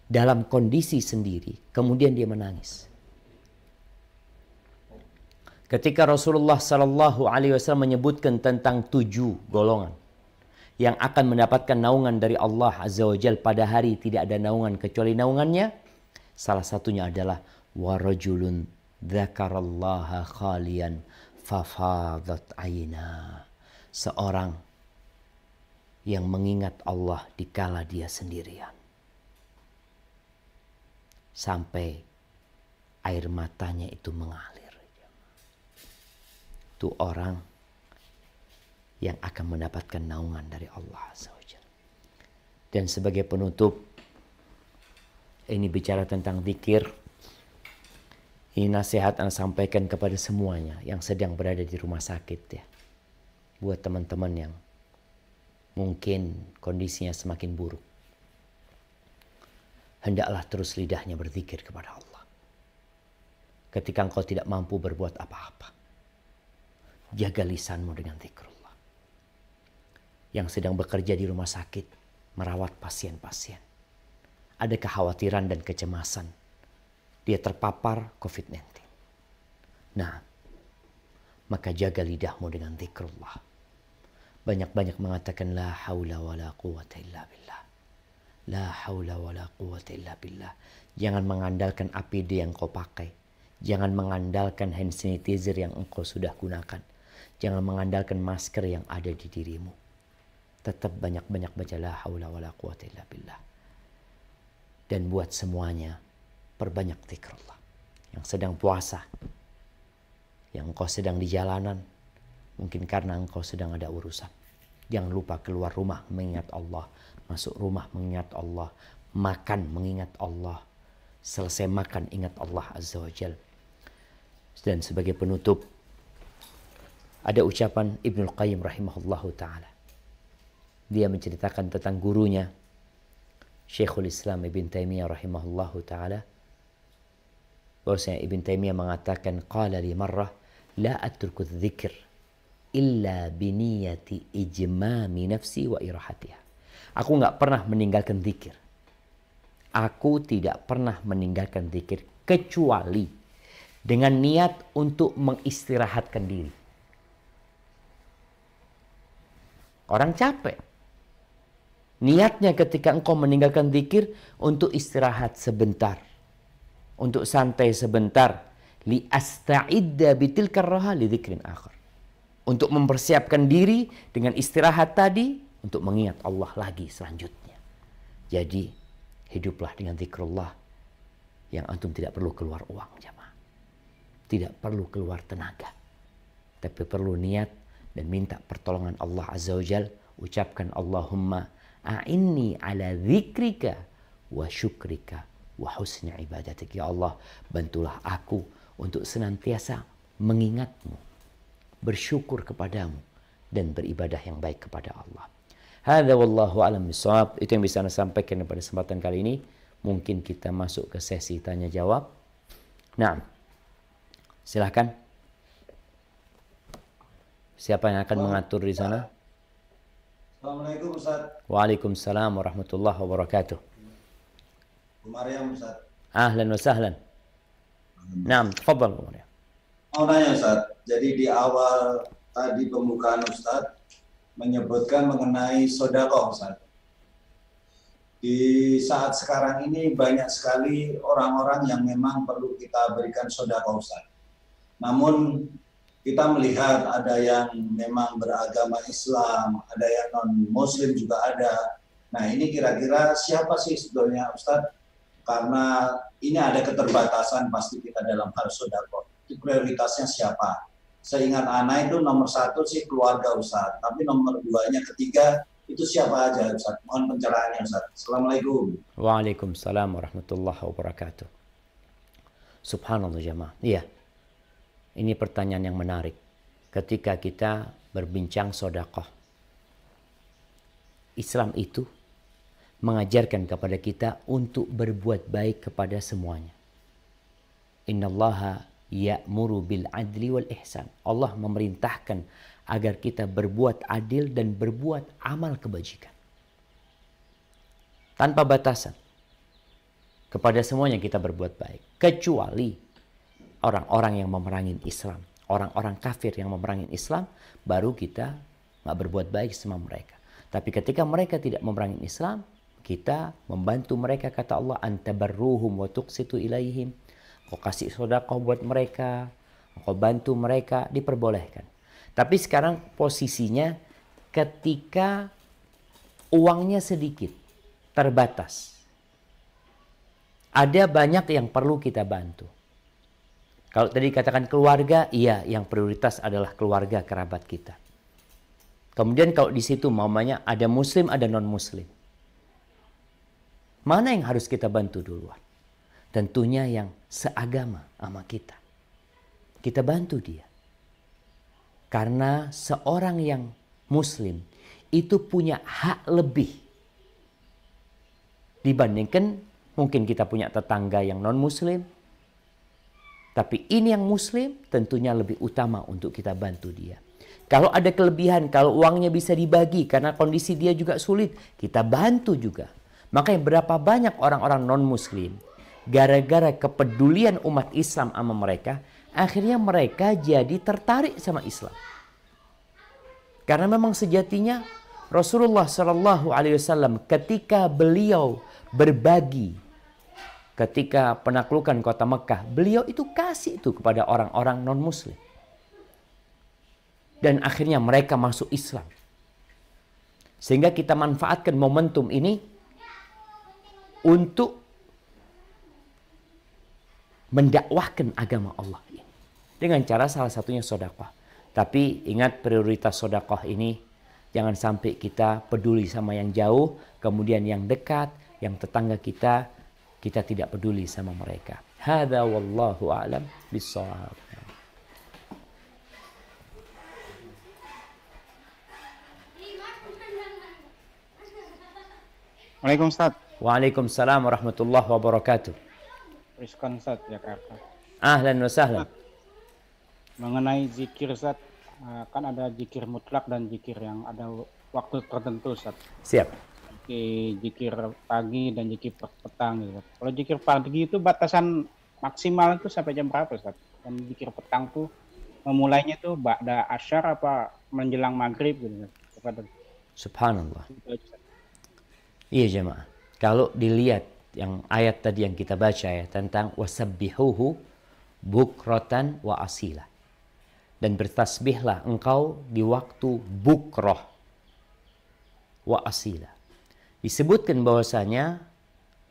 dalam kondisi sendiri, kemudian dia menangis. Ketika Rasulullah Sallallahu Alaihi Wasallam menyebutkan tentang 7 golongan yang akan mendapatkan naungan dari Allah Azza wa Jal pada hari tidak ada naungan kecuali naungannya, salah satunya adalah warajulun dzakarallaha khalian fafadat aina. Seorang yang mengingat Allah dikala dia sendirian, sampai air matanya itu mengalir. Itu orang yang akan mendapatkan naungan dari Allah Azza wa Jalla. Dan sebagai penutup, ini bicara tentang zikir. Ini nasihat yang sampaikan kepada semuanya yang sedang berada di rumah sakit ya. Buat teman-teman yang mungkin kondisinya semakin buruk, hendaklah terus lidahnya berzikir kepada Allah. Ketika engkau tidak mampu berbuat apa-apa, jaga lisanmu dengan zikrullah. Yang sedang bekerja di rumah sakit, merawat pasien-pasien, ada kekhawatiran dan kecemasan, dia terpapar COVID-19. Nah, maka jaga lidahmu dengan zikrullah. Banyak-banyak mengatakan la haula wa la quwata illa billah. La haula wa la quwata illa billah. Jangan mengandalkan APD yang kau pakai. Jangan mengandalkan hand sanitizer yang engkau sudah gunakan. Jangan mengandalkan masker yang ada di dirimu. Tetap banyak-banyak baca la haula wa la quwata illa billah. Dan buat semuanya, perbanyak zikrullah. Yang sedang puasa, yang engkau sedang di jalanan, mungkin karena engkau sedang ada urusan. Jangan lupa keluar rumah mengingat Allah. Masuk rumah mengingat Allah. Makan mengingat Allah. Selesai makan ingat Allah Azza wa Jal. Dan sebagai penutup, ada ucapan Ibnul Qayyim rahimahullahu ta'ala. Dia menceritakan tentang gurunya, Syekhul Islam Ibn Taimiyah rahimahullahu ta'ala. Bahwasanya Ibn Taimiyah mengatakan, qala li marrah, la atruku dzikr illa biniyati ijmami nafsi wa irahatiha. Aku nggak pernah meninggalkan zikir. Aku tidak pernah meninggalkan zikir kecuali dengan niat untuk mengistirahatkan diri. Orang capek. Niatnya ketika engkau meninggalkan zikir untuk istirahat sebentar. Untuk santai sebentar. Li asta'idda bitilkar raha li dzikrin akhar. Untuk mempersiapkan diri dengan istirahat tadi untuk mengingat Allah lagi selanjutnya. Jadi hiduplah dengan zikrullah yang antum tidak perlu keluar uang jamaah. Tidak perlu keluar tenaga. Tapi perlu niat dan minta pertolongan Allah Azza wa Jal. Ucapkan Allahumma a'inni ala zikrika wa syukrika wa husni ibadatik. Ya Allah, bantulah aku untuk senantiasa mengingatmu, bersyukur kepadamu, dan beribadah yang baik kepada Allah. Hadza wallahu a'lam bishawab. Itu yang bisa saya sampaikan pada kesempatan kali ini. Mungkin kita masuk ke sesi tanya jawab. Nah, silakan. Siapa yang akan mengatur di sana? Assalamualaikum Ustaz. Waalaikumsalam warahmatullahi wabarakatuh. Bu Maryam Ustaz. Ahlan wa sahlan. Naam, tafadhal Bu Maryam. Mau nanya Ustaz, jadi di awal tadi pembukaan Ustaz menyebutkan mengenai sedekah Ustaz. Di saat sekarang ini banyak sekali orang-orang yang memang perlu kita berikan sedekah, Ustaz. Namun kita melihat ada yang memang beragama Islam, ada yang non-Muslim juga ada. Nah ini kira-kira siapa sih sebetulnya Ustaz? Karena ini ada keterbatasan pasti kita dalam hal sedekah. Itu prioritasnya siapa? Seingat Ana itu nomor 1 sih keluarga Ustaz, tapi nomor 2-nya, ketiga itu siapa aja Ustaz? Mohon pencerahannya Ustaz. Assalamualaikum. Waalaikumsalam warahmatullahi wabarakatuh. Subhanallah jamaah. Iya. Ini pertanyaan yang menarik. Ketika kita berbincang sedekah. Islam itu mengajarkan kepada kita untuk berbuat baik kepada semuanya. Innallaha ya'muru bil adli wal ihsan. Allah memerintahkan agar kita berbuat adil dan berbuat amal kebajikan. Tanpa batasan. Kepada semuanya kita berbuat baik. Kecuali orang-orang yang memerangi Islam. Orang-orang kafir yang memerangi Islam, baru kita nggak berbuat baik sama mereka. Tapi ketika mereka tidak memerangi Islam, kita membantu mereka, kata Allah, antabarruhum wa tuqsitu ilaihim. Kau kasih sedekah buat mereka, kau bantu mereka, diperbolehkan. Tapi sekarang posisinya ketika uangnya sedikit, terbatas. Ada banyak yang perlu kita bantu. Kalau tadi katakan keluarga, iya, yang prioritas adalah keluarga kerabat kita. Kemudian kalau di situ mamanya ada muslim, ada non-muslim. Mana yang harus kita bantu duluan? Tentunya yang seagama sama kita. Kita bantu dia. Karena seorang yang muslim itu punya hak lebih dibandingkan mungkin kita punya tetangga yang non-muslim. Tapi ini yang muslim tentunya lebih utama untuk kita bantu dia. Kalau ada kelebihan, kalau uangnya bisa dibagi karena kondisi dia juga sulit, kita bantu juga. Makanya berapa banyak orang-orang non-muslim, gara-gara kepedulian umat Islam sama mereka, akhirnya mereka jadi tertarik sama Islam. Karena memang sejatinya Rasulullah SAW ketika beliau berbagi, ketika penaklukan kota Mekah, beliau itu kasih itu kepada orang-orang non-muslim. Dan akhirnya mereka masuk Islam. Sehingga kita manfaatkan momentum ini untuk mendakwahkan agama Allah ini. Dengan cara salah satunya sedekah. Tapi ingat prioritas sedekah ini, jangan sampai kita peduli sama yang jauh, kemudian yang dekat, yang tetangga kita tidak peduli sama mereka. Hadza wallahu a'lam bissawab. Waalaikumsalam Ustaz. Waalaikumsalam warahmatullahi wabarakatuh. Rizkan Ustaz, Jakarta. Ahlan wa sahlan. Mengenai zikir Ustaz, kan ada zikir mutlak dan zikir yang ada waktu tertentu Ustaz. Siap. Zikir pagi dan zikir petang gitu. Kalau zikir pagi itu batasan maksimal itu sampai jam berapa Ustaz? Dan zikir petang tuh memulainya tuh ba'da asyar apa menjelang maghrib gitu. Subhanallah. Iya jemaah. Kalau dilihat yang ayat tadi yang kita baca ya tentang wasabbihuhu bukratan wa asila. Dan bertasbihlah engkau di waktu bukroh wa asila. Disebutkan bahwasanya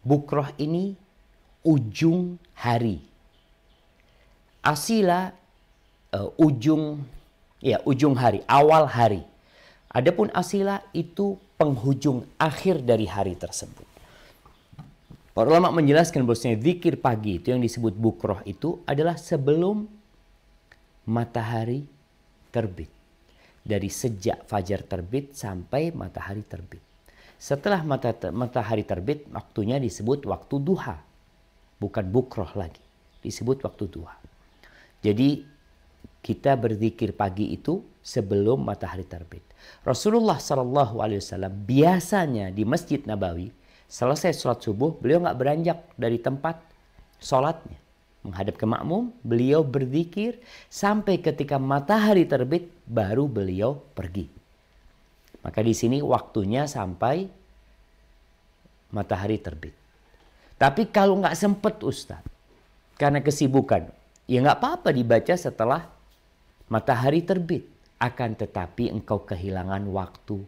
bukroh ini ujung hari. Asila ujung hari, awal hari. Adapun asila itu penghujung akhir dari hari tersebut. Para ulama menjelaskan bahwasanya zikir pagi itu yang disebut bukroh itu adalah sebelum matahari terbit. Dari sejak fajar terbit sampai matahari terbit. Setelah matahari terbit, waktunya disebut waktu duha. Bukan bukroh lagi. Disebut waktu duha. Jadi kita berzikir pagi itu sebelum matahari terbit. Rasulullah SAW biasanya di Masjid Nabawi, selesai sholat subuh, beliau nggak beranjak dari tempat sholatnya. Menghadap ke makmum, beliau berzikir sampai ketika matahari terbit, baru beliau pergi. Maka di sini waktunya sampai matahari terbit. Tapi kalau nggak sempet Ustaz, karena kesibukan, ya nggak apa-apa dibaca setelah matahari terbit. Akan tetapi engkau kehilangan waktu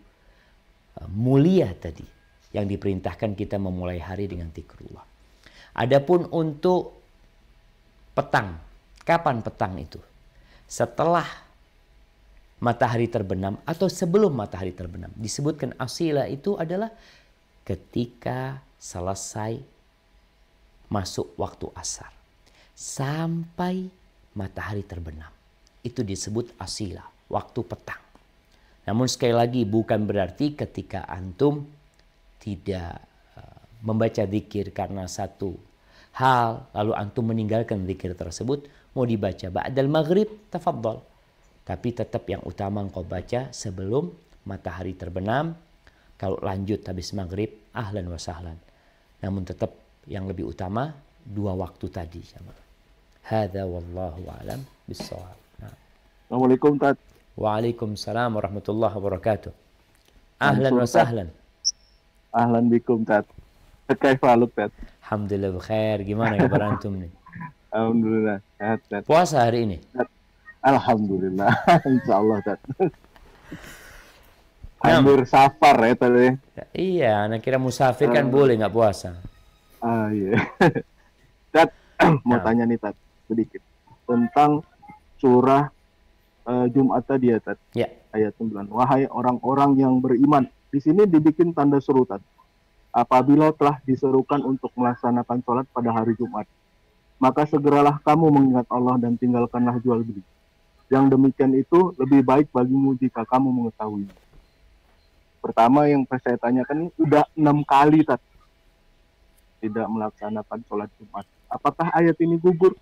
mulia tadi yang diperintahkan kita memulai hari dengan zikrullah. Adapun untuk petang, kapan petang itu? Setelah matahari terbenam atau sebelum matahari terbenam. Disebutkan asila itu adalah ketika selesai masuk waktu asar sampai matahari terbenam. Itu disebut asila, waktu petang. Namun sekali lagi bukan berarti ketika antum tidak membaca zikir karena satu hal lalu antum meninggalkan zikir tersebut, mau dibaca ba'dal maghrib, tafadhal. Tapi tetap yang utama engkau baca sebelum matahari terbenam. Kalau lanjut habis maghrib, ahlan wa sahlan. Namun tetap yang lebih utama dua waktu tadi. Hadza wallahu a'lam bissawab. Assalamualaikum Tat. Waalaikumsalam warahmatullahi wabarakatuh. Ahlan wa sahlan. Ahlan bikum Tat. Kaifa haluk Tat? Alhamdulillah bkhair. Gimana kabar antum nih? Alhamdulillah sehat Tat. Puasa hari ini? Alhamdulillah. Insyaallah Tat. Hampir safar ya tadi. Iya, anak kira musafir kan boleh nggak puasa. Ah iya. Tat, mau tanya nih Tat sedikit tentang surah Jumat tadi ya Tat. Ya. Ayat 9. Wahai orang-orang yang beriman. Di sini dibikin tanda seru Tat. Apabila telah diserukan untuk melaksanakan sholat pada hari Jumat, maka segeralah kamu mengingat Allah dan tinggalkanlah jual beli. Yang demikian itu lebih baik bagimu jika kamu mengetahuinya. Pertama yang saya tanyakan, udah 6 kali Tat tidak melaksanakan sholat Jumat. Apakah ayat ini gugur?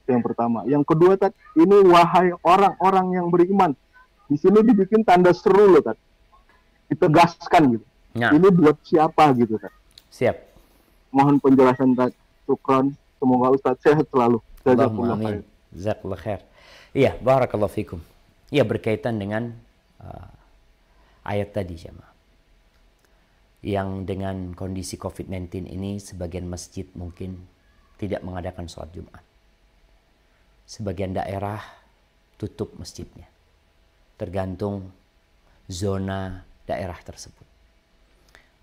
Yang pertama. Yang kedua Tat, ini wahai orang-orang yang beriman. Di sini dibikin tanda seru loh Tat. Ditegaskan gitu. Nah. Ini buat siapa gitu Tat. Siap. Mohon penjelasan Tat. Syukran. Semoga Ustadz sehat selalu. Allahumma amin. Jazakallah khair. Iya, barakallahu fikum. Iya, berkaitan dengan ayat tadi jemaah. Yang dengan kondisi COVID-19 ini sebagian masjid mungkin tidak mengadakan sholat Jumat. Sebagian daerah tutup masjidnya. Tergantung zona daerah tersebut.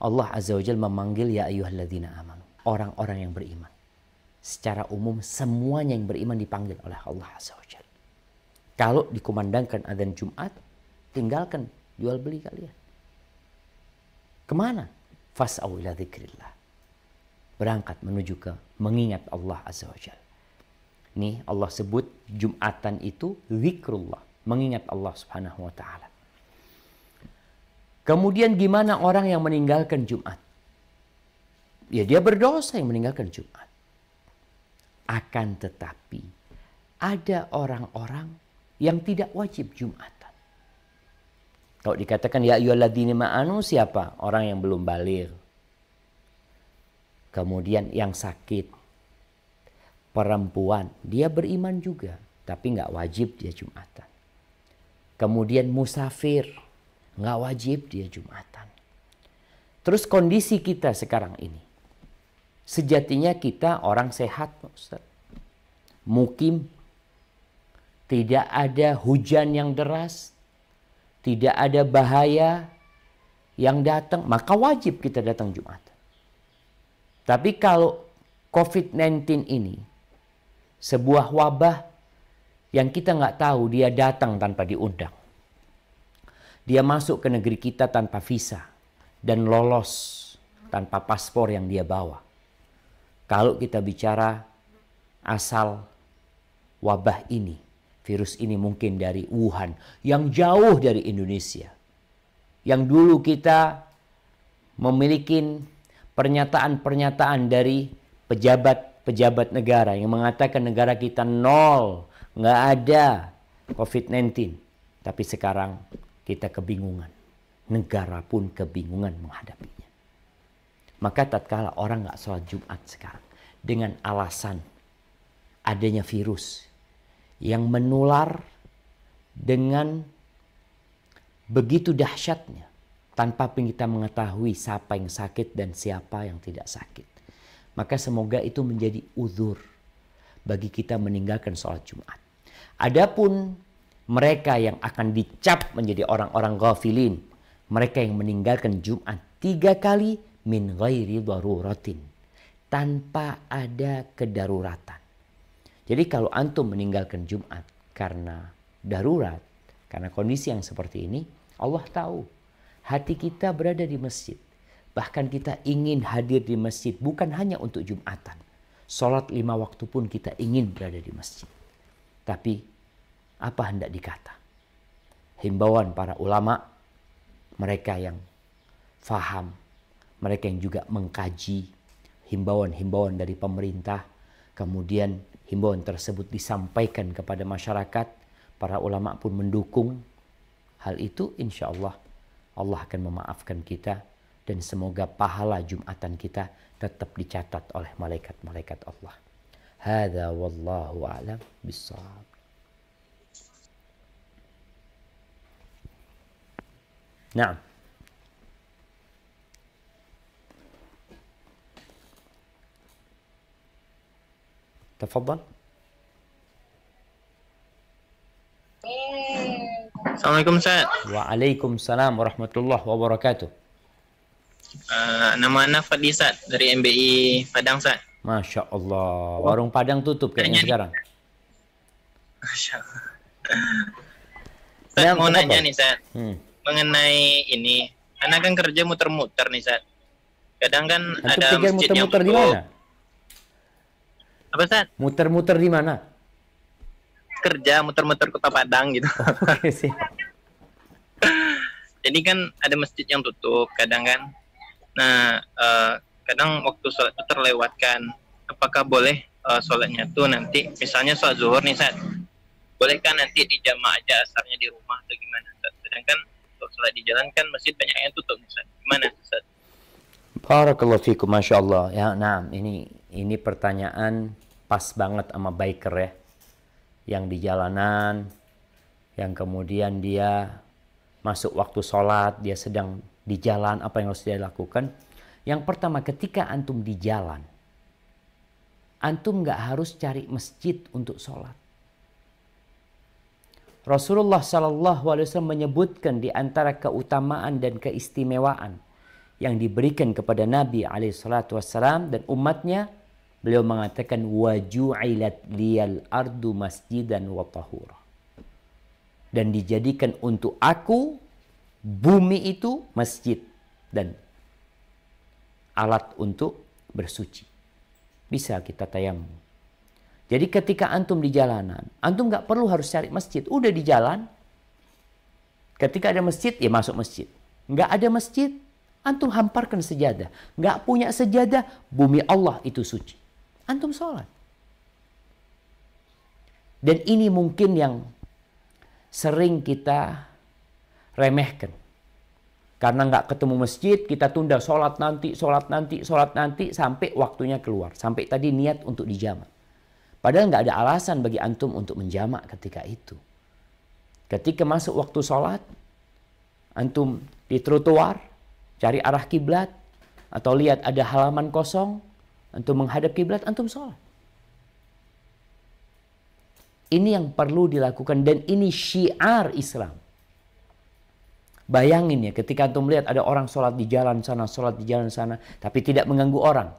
Allah Azza wa Jalla memanggil ya ayyuhalladzina amanu. Orang-orang yang beriman. Secara umum semuanya yang beriman dipanggil oleh Allah Azza wa Jalla. Kalau dikumandangkan adzan Jumat, tinggalkan jual beli kalian. Kemana? Fas'au ila dzikrillah. Berangkat menuju ke mengingat Allah Azza wa Jalla. Nih Allah sebut Jumatan itu zikrullah, mengingat Allah Subhanahu wa taala. Kemudian gimana orang yang meninggalkan Jumat? Ya dia berdosa yang meninggalkan Jumat. Akan tetapi ada orang-orang yang tidak wajib Jumatan. Kalau dikatakan ya ayyuhalladzina ma'anu, siapa? Orang yang belum baligh. Kemudian yang sakit. Perempuan, dia beriman juga, tapi nggak wajib dia Jumatan. Kemudian musafir, nggak wajib dia Jumatan. Terus kondisi kita sekarang ini, sejatinya kita orang sehat, Ustaz. Mukim, tidak ada hujan yang deras, tidak ada bahaya yang datang, maka wajib kita datang Jumatan. Tapi kalau COVID-19 ini sebuah wabah yang kita nggak tahu, dia datang tanpa diundang. Dia masuk ke negeri kita tanpa visa dan lolos tanpa paspor yang dia bawa. Kalau kita bicara asal wabah ini, virus ini mungkin dari Wuhan, yang jauh dari Indonesia. Yang dulu kita memiliki pernyataan-pernyataan dari pejabat negara yang mengatakan negara kita nol, nggak ada COVID-19. Tapi sekarang kita kebingungan. Negara pun kebingungan menghadapinya. Maka tatkala orang nggak sholat Jumat sekarang dengan alasan adanya virus yang menular dengan begitu dahsyatnya, tanpa kita mengetahui siapa yang sakit dan siapa yang tidak sakit. Maka semoga itu menjadi uzur bagi kita meninggalkan sholat Jumat. Adapun mereka yang akan dicap menjadi orang-orang ghafilin, mereka yang meninggalkan Jumat 3 kali min ghairi daruratin, tanpa ada kedaruratan. Jadi kalau antum meninggalkan Jumat karena darurat, karena kondisi yang seperti ini, Allah tahu hati kita berada di masjid. Bahkan kita ingin hadir di masjid bukan hanya untuk Jumatan. Sholat 5 waktu pun kita ingin berada di masjid. Tapi apa hendak dikata? Himbauan para ulama, mereka yang faham, mereka yang juga mengkaji himbauan-himbauan dari pemerintah, kemudian himbauan tersebut disampaikan kepada masyarakat, para ulama pun mendukung hal itu, insya Allah Allah akan memaafkan kita dan semoga pahala Jumatan kita tetap dicatat oleh malaikat-malaikat Allah. Hadza wallahu a'lam bissawab. Naam. Tafadhal. Assalamualaikum Ustaz. Waalaikumsalam warahmatullahi wabarakatuh. Nama anak Fadli Ustaz dari MBI Padang Ustaz. Masya Allah. Warung Padang tutup kayaknya sekarang. Masya Allah. Ustaz mau nanya nih Ustaz. Mengenai ini. Anak kan kerja muter-muter nih Ustaz. Kadang kan Antum ada masjid yang muter-muter di mana? Apa Ustaz? Muter-muter di mana? Kerja muter-muter Kota Padang gitu. Oke sih. Jadi kan ada masjid yang tutup kadang kan. Nah, kadang waktu sholat itu terlewatkan. Apakah boleh sholatnya tuh nanti, misalnya sholat zuhur nih Ustaz, bolehkah nanti dijamaah aja asarnya di rumah atau gimana Ustaz? Sedangkan untuk sholat di jalan kan masjid banyak yang tutup Ustaz. Gimana Ustaz? Barakallahu fikum, Masya Allah. Ya, nah ini pertanyaan pas banget sama biker ya. Yang di jalanan, yang kemudian dia masuk waktu sholat, dia sedang di jalan, apa yang harus dia lakukan? Yang pertama, ketika antum di jalan, antum nggak harus cari masjid untuk sholat. Rasulullah SAW menyebutkan di antara keutamaan dan keistimewaan yang diberikan kepada Nabi SAW dan umatnya, beliau mengatakan waju'ilat liyal ardu masjidan wa tahura. Dan dijadikan untuk aku bumi itu masjid dan alat untuk bersuci. Bisa kita tayamum. Jadi ketika antum di jalanan, antum nggak perlu harus cari masjid. Udah di jalan, ketika ada masjid, ya masuk masjid. Nggak ada masjid, antum hamparkan sejadah. Nggak punya sejadah, bumi Allah itu suci. Antum sholat. Dan ini mungkin yang sering kita remehkan. Karena nggak ketemu masjid, kita tunda sholat nanti sampai waktunya keluar. Sampai tadi niat untuk dijamak. Padahal nggak ada alasan bagi antum untuk menjamak ketika itu. Ketika masuk waktu sholat, antum di trotoar, cari arah kiblat, atau lihat ada halaman kosong, antum menghadap kiblat, antum sholat. Ini yang perlu dilakukan dan ini syiar Islam. Bayangin ya, ketika antum melihat ada orang sholat di jalan sana, tapi tidak mengganggu orang.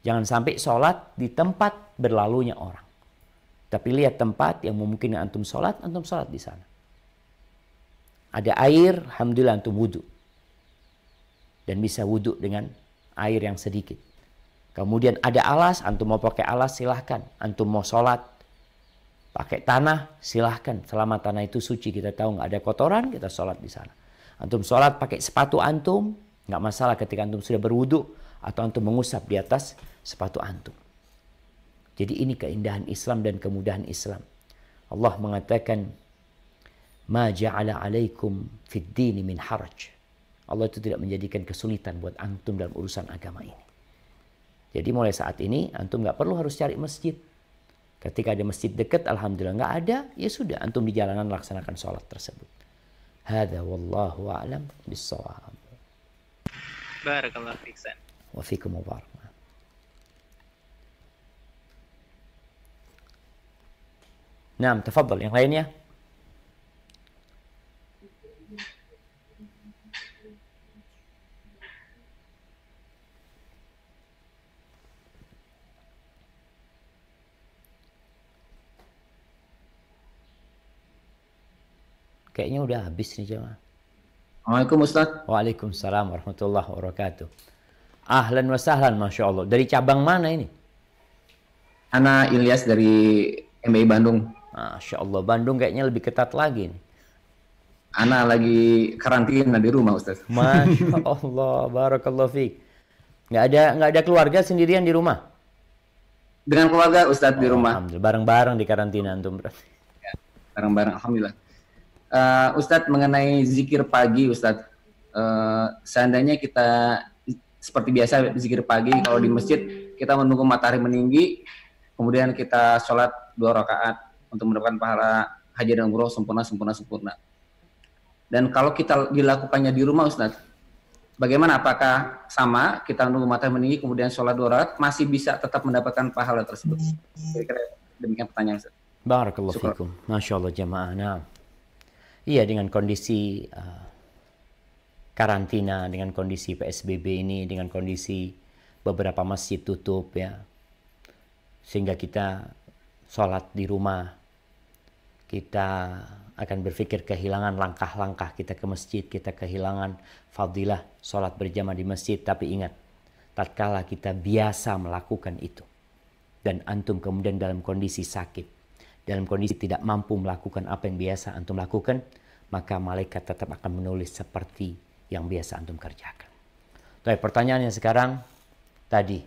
Jangan sampai sholat di tempat berlalunya orang. Tapi lihat tempat yang memungkinkan antum sholat di sana. Ada air, alhamdulillah antum wudhu. Dan bisa wudhu dengan air yang sedikit. Kemudian ada alas, antum mau pakai alas silahkan. Antum mau sholat pakai tanah silahkan. Selama tanah itu suci, kita tahu nggak ada kotoran, kita sholat di sana. Antum sholat pakai sepatu antum, nggak masalah ketika antum sudah berwudhu. Atau antum mengusap di atas sepatu antum. Jadi ini keindahan Islam dan kemudahan Islam. Allah mengatakan, ma ja'ala alaikum fid dini min haraj. Allah itu tidak menjadikan kesulitan buat antum dalam urusan agama ini. Jadi mulai saat ini antum nggak perlu harus cari masjid. Ketika ada masjid dekat, alhamdulillah. Nggak ada, ya sudah antum di jalanan laksanakan sholat tersebut. Hadza wallahu a'lam bissawab. Barakallahu fiik. Wa fikum mubarak. Naam, tafadhal yang lainnya. Kayaknya udah habis nih jemaah. Assalamualaikum Ustaz. Waalaikumsalam warahmatullahi wabarakatuh. Ahlan wa sahlan, Masya Allah. Dari cabang mana ini? Ana Ilyas dari MBI Bandung. Masya Allah, Bandung kayaknya lebih ketat lagi nih. Ana lagi karantina di rumah Ustaz. Masya Allah, barakallahu fiik. Nggak ada keluarga sendirian di rumah? Dengan keluarga Ustaz di rumah. Alhamdulillah, bareng-bareng di karantina antum berarti. Bareng-bareng, alhamdulillah. Ustadz, mengenai zikir pagi Ustadz, seandainya kita seperti biasa zikir pagi, kalau di masjid kita menunggu matahari meninggi, kemudian kita sholat 2 rakaat untuk mendapatkan pahala haji dan umroh sempurna. Dan kalau kita dilakukannya di rumah Ustadz, bagaimana, apakah sama kita menunggu matahari meninggi kemudian sholat 2 rakaat masih bisa tetap mendapatkan pahala tersebut? Kira-kira demikian pertanyaan Ustadz. Barakallahu fikum. Masya Allah jamaah. Nah, iya, dengan kondisi karantina, dengan kondisi PSBB ini, dengan kondisi beberapa masjid tutup ya, sehingga kita sholat di rumah, kita akan berpikir kehilangan langkah-langkah kita ke masjid, kita kehilangan fadilah sholat berjamaah di masjid. Tapi ingat, tatkala kita biasa melakukan itu, dan antum kemudian dalam kondisi sakit, dalam kondisi tidak mampu melakukan apa yang biasa antum lakukan, maka malaikat tetap akan menulis seperti yang biasa antum kerjakan. Tapi pertanyaannya sekarang, tadi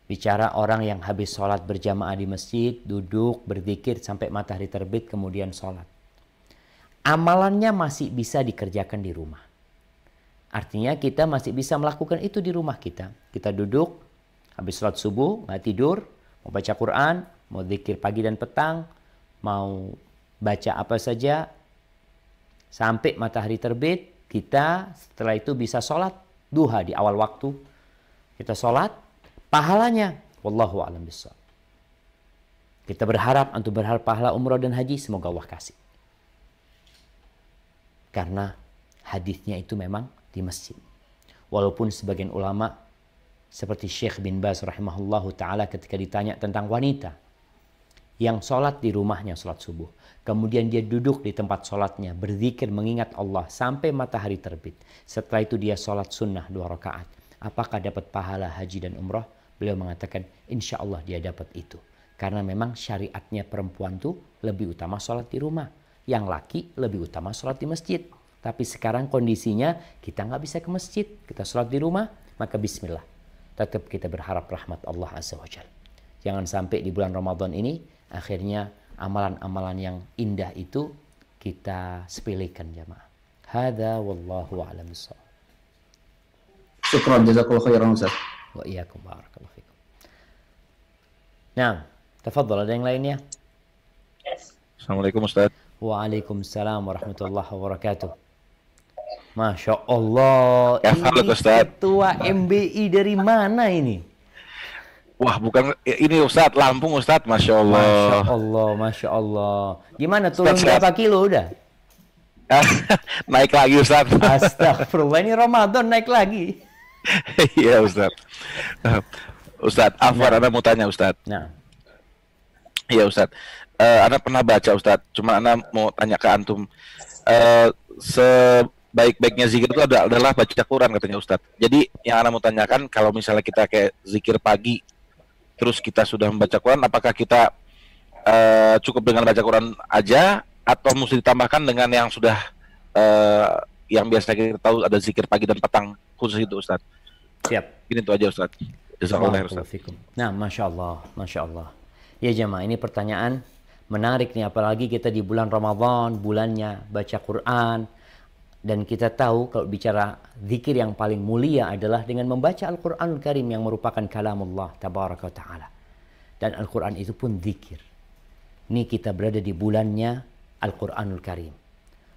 bicara orang yang habis sholat berjamaah di masjid, duduk, berzikir sampai matahari terbit, kemudian sholat. Amalannya masih bisa dikerjakan di rumah. Artinya kita masih bisa melakukan itu di rumah kita. Kita duduk, habis sholat subuh, nggak tidur, mau baca Quran, mau zikir pagi dan petang, mau baca apa saja, sampai matahari terbit, kita setelah itu bisa sholat duha di awal waktu. Kita sholat, pahalanya, wallahu a'lam bishawab. Kita berharap, antum berharap pahala umrah dan haji, semoga Allah kasih. Karena hadisnya itu memang di masjid. Walaupun sebagian ulama, seperti Syekh bin Baz rahimahullahu ta'ala ketika ditanya tentang wanita yang sholat di rumahnya sholat subuh, kemudian dia duduk di tempat sholatnya, berzikir mengingat Allah sampai matahari terbit. Setelah itu dia sholat sunnah 2 rakaat. Apakah dapat pahala haji dan umrah? Beliau mengatakan, insya Allah dia dapat itu. Karena memang syariatnya perempuan tuh lebih utama sholat di rumah. Yang laki lebih utama sholat di masjid. Tapi sekarang kondisinya kita nggak bisa ke masjid. Kita sholat di rumah, maka bismillah. Tetap kita berharap rahmat Allah Azza wa Jalla. Jangan sampai di bulan Ramadan ini akhirnya amalan-amalan yang indah itu kita sepelekan jamaah. Hadza wallahu a'lam bishawab. Syukran, jazakallahu khairan Ustaz. Wa iyyakum, barakallahu fikum. Nah, tafadhal, ada yang lainnya? Assalamualaikum Ustaz. Waalaikumsalam warahmatullahi wabarakatuh. Masya Allah, Ya, ini Ustaz. ketua MBI dari mana ini? Wah, bukan ini Ustaz, Lampung Ustaz, Masya Allah. Masya Allah, Masya Allah. Gimana, turun Ustaz, berapa kilo udah? Naik lagi Ustaz. Astagfirullah, ini Ramadan naik lagi. Iya Ustaz. Ustaz, Afwan, Anda mau tanya Ustaz. Nah, Iya Ustaz. Anda pernah baca Ustaz, cuma Anda mau tanya ke antum. Sebaik-baiknya zikir itu adalah baca Quran katanya Ustaz. Jadi yang Anda mau tanyakan, kalau misalnya kita kayak zikir pagi, terus kita sudah membaca Quran, apakah kita cukup dengan baca Quran aja, atau mesti ditambahkan dengan yang sudah yang biasa kita tahu ada zikir pagi dan petang khusus itu Ustaz? siap. Ini itu aja Ustaz. Jazakallah Ustaz. Barakallahu fikum. Nah, Masya Allah, Masya Allah. Ya jemaah, ini pertanyaan menarik nih, apalagi kita di bulan Ramadan, bulannya baca Quran. Dan kita tahu kalau bicara zikir yang paling mulia adalah dengan membaca Al-Quranul Karim yang merupakan kalamullah tabaraka wa ta'ala. Dan Al-Quran itu pun zikir. Ini kita berada di bulannya Al-Quranul Karim.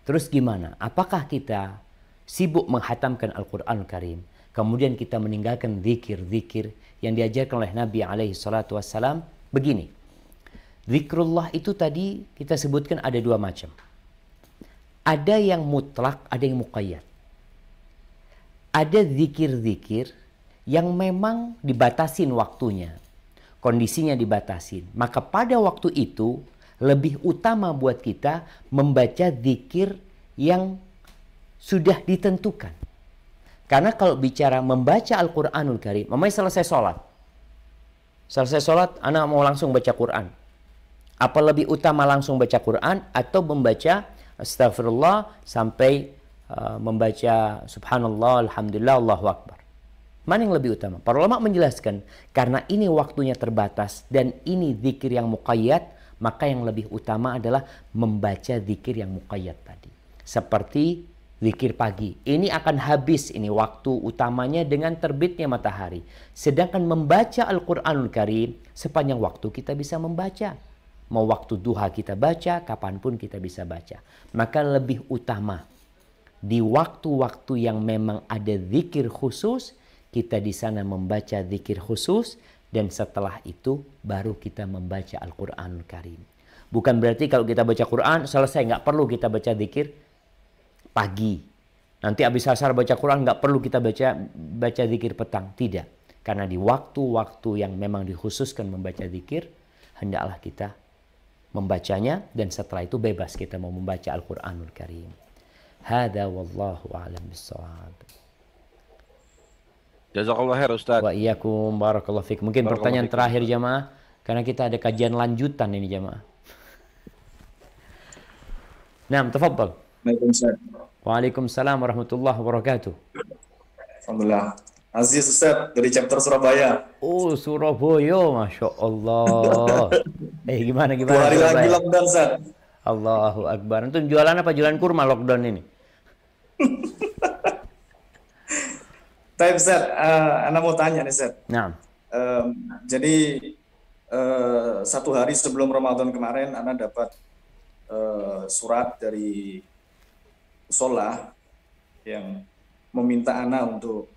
Terus gimana? Apakah kita sibuk menghatamkan Al-Quran Karim, kemudian kita meninggalkan zikir-zikir yang diajarkan oleh Nabi alaihi salatu wassalam? Begini, zikrullah itu tadi kita sebutkan ada dua macam. Ada yang mutlak, ada yang muqayyad. Ada zikir-zikir yang memang dibatasin waktunya, kondisinya dibatasin. Maka pada waktu itu lebih utama buat kita membaca zikir yang sudah ditentukan. Karena kalau bicara membaca Al-Quranul Karim, mamanya selesai sholat. Selesai sholat, anak mau langsung baca Quran. Apa lebih utama langsung baca Quran atau membaca astagfirullah sampai membaca subhanallah, alhamdulillah, Allahu Akbar? Mana yang lebih utama? Para ulama menjelaskan, karena ini waktunya terbatas dan ini zikir yang muqayyad, maka yang lebih utama adalah membaca zikir yang muqayyad tadi. Seperti zikir pagi. Ini akan habis ini waktu utamanya dengan terbitnya matahari. Sedangkan membaca Al-Quranul Karim, sepanjang waktu kita bisa membaca. Mau waktu duha kita baca, kapanpun kita bisa baca. Maka lebih utama di waktu-waktu yang memang ada zikir khusus, kita di sana membaca zikir khusus. Dan setelah itu baru kita membaca Al-Quranul Karim. Bukan berarti kalau kita baca Quran selesai, nggak perlu kita baca zikir pagi. Nanti habis asar baca Quran nggak perlu kita baca zikir petang. Tidak. Karena di waktu-waktu yang memang dikhususkan membaca zikir, hendaklah kita membacanya dan setelah itu bebas kita mau membaca Al-Quranul Karim. Hada wallahu a'lam bissawab. Jazakallah khair Ustaz. Wa iyyakum barakallahu fik. Mungkin pertanyaan terakhir jamaah, karena kita ada kajian lanjutan ini jamaah. Naam, tafadhal. Waalaikumsalam warahmatullahi wabarakatuh. Alhamdulillah. Aziz Ustaz dari chapter Surabaya. Oh, Surabaya, Masya Allah. Gimana? 2 hari lagi lockdown, Ustaz. Allahu Akbar. Antum jualan apa? Jualan kurma lockdown ini? Tapi Ustaz, Anda mau tanya nih Ustaz. Nah. Jadi 1 hari sebelum Ramadan kemarin, Anda dapat surat dari Musola yang meminta Anda untuk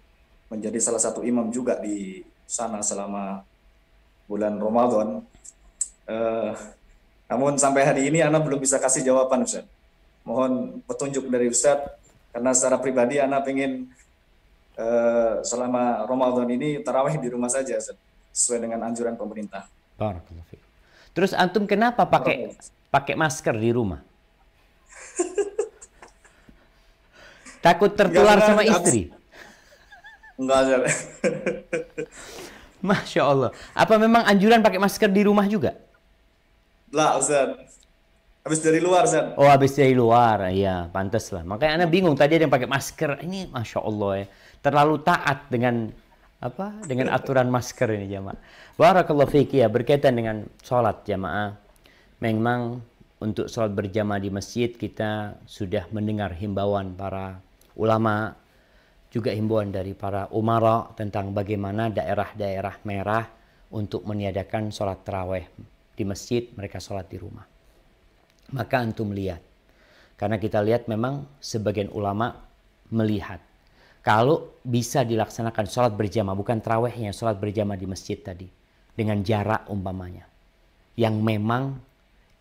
menjadi salah satu imam juga di sana selama bulan Ramadan. Namun sampai hari ini Anda belum bisa kasih jawaban Ustaz. Mohon petunjuk dari Ustaz, karena secara pribadi Anda pengen selama Ramadan ini tarawih di rumah saja, sesuai dengan anjuran pemerintah. Barakallahu fiik. Terus antum kenapa pakai masker di rumah? Takut tertular sama istri? Enggak. Masya Allah. Apa memang anjuran pakai masker di rumah juga? Lah Ustaz. Habis dari luar, Ustaz. Oh, habis dari luar. Iya, pantas lah. Makanya Anda bingung tadi ada yang pakai masker. Ini Masya Allah ya. Terlalu taat dengan aturan masker ini jamaah. Barakallahu fiik ya, berkaitan dengan sholat jamaah. Memang untuk sholat berjamaah di masjid kita sudah mendengar himbauan para ulama, juga himbauan dari para umara tentang bagaimana daerah-daerah merah untuk meniadakan sholat tarawih di masjid, mereka sholat di rumah. Maka antum lihat, karena kita lihat memang sebagian ulama melihat kalau bisa dilaksanakan sholat berjamaah, bukan tarawihnya, sholat berjamaah di masjid tadi dengan jarak umpamanya, yang memang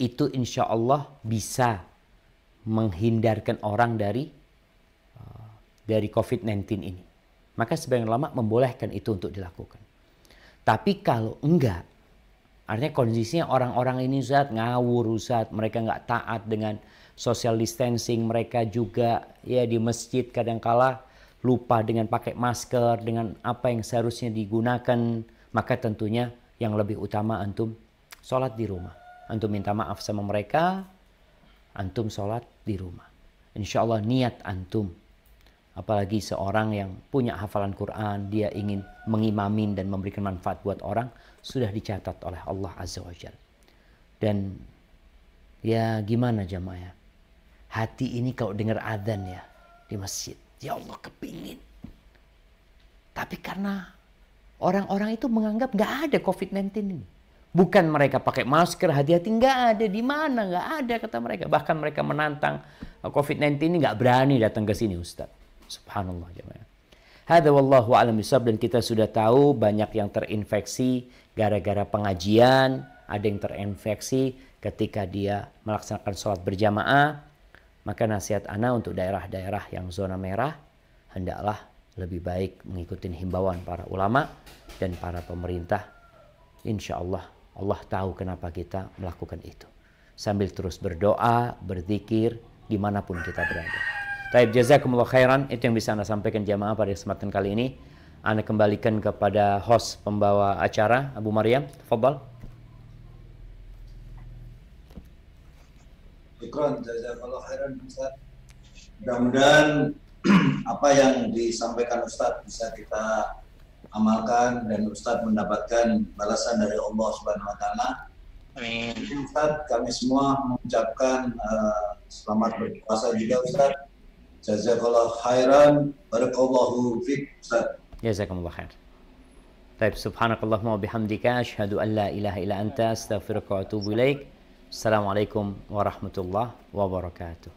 itu insya Allah bisa menghindarkan orang dari COVID-19 ini. Maka sebagian ulama membolehkan itu untuk dilakukan. Tapi kalau enggak, artinya kondisinya orang-orang ini Ustaz ngawur Ustaz, mereka enggak taat dengan social distancing, mereka juga ya di masjid kadangkala lupa dengan pakai masker, dengan apa yang seharusnya digunakan, maka tentunya yang lebih utama antum sholat di rumah. Antum minta maaf sama mereka, antum sholat di rumah. Insya Allah niat antum, apalagi seorang yang punya hafalan Quran, dia ingin mengimamin dan memberikan manfaat buat orang, sudah dicatat oleh Allah Azza wa Jalla. Dan ya gimana jamaah ya, hati ini kalau dengar adzan ya di masjid, ya Allah kepingin. Tapi karena orang-orang itu menganggap nggak ada COVID-19 ini. Bukan mereka pakai masker, hati-hati, nggak ada. Di mana? Nggak ada, kata mereka. Bahkan mereka menantang COVID-19 ini nggak berani datang ke sini, Ustaz. Subhanallah, jemaah. Hadza wallahu a'lam bishawab. Dan kita sudah tahu banyak yang terinfeksi gara-gara pengajian, ada yang terinfeksi ketika dia melaksanakan sholat berjamaah. Maka nasihat ana untuk daerah-daerah yang zona merah, hendaklah lebih baik mengikuti himbauan para ulama dan para pemerintah. Insya Allah, Allah tahu kenapa kita melakukan itu. Sambil terus berdoa, berzikir, dimanapun kita berada. Taib, jazakumullah khairan. Itu yang bisa Anda sampaikan jamaah pada kesempatan kali ini. Anda kembalikan kepada host pembawa acara, Abu Maryam. Tafadhal. Syukran, jazakallah khairan Ustaz. Mudah-mudahan apa yang disampaikan Ustaz bisa kita amalkan dan Ustaz mendapatkan balasan dari Allah Subhanahu wa taala. Amin. Ustaz, kami semua mengucapkan selamat berpuasa juga Ustaz. Jazakallah khairan, barakallahu fiik Ustaz. Jazakumullah khair. Taib, subhanakallahumma wa bihamdika asyhadu an la ilaha illa anta astaghfiruka wa atubu ilaik. Assalamualaikum warahmatullahi wabarakatuh.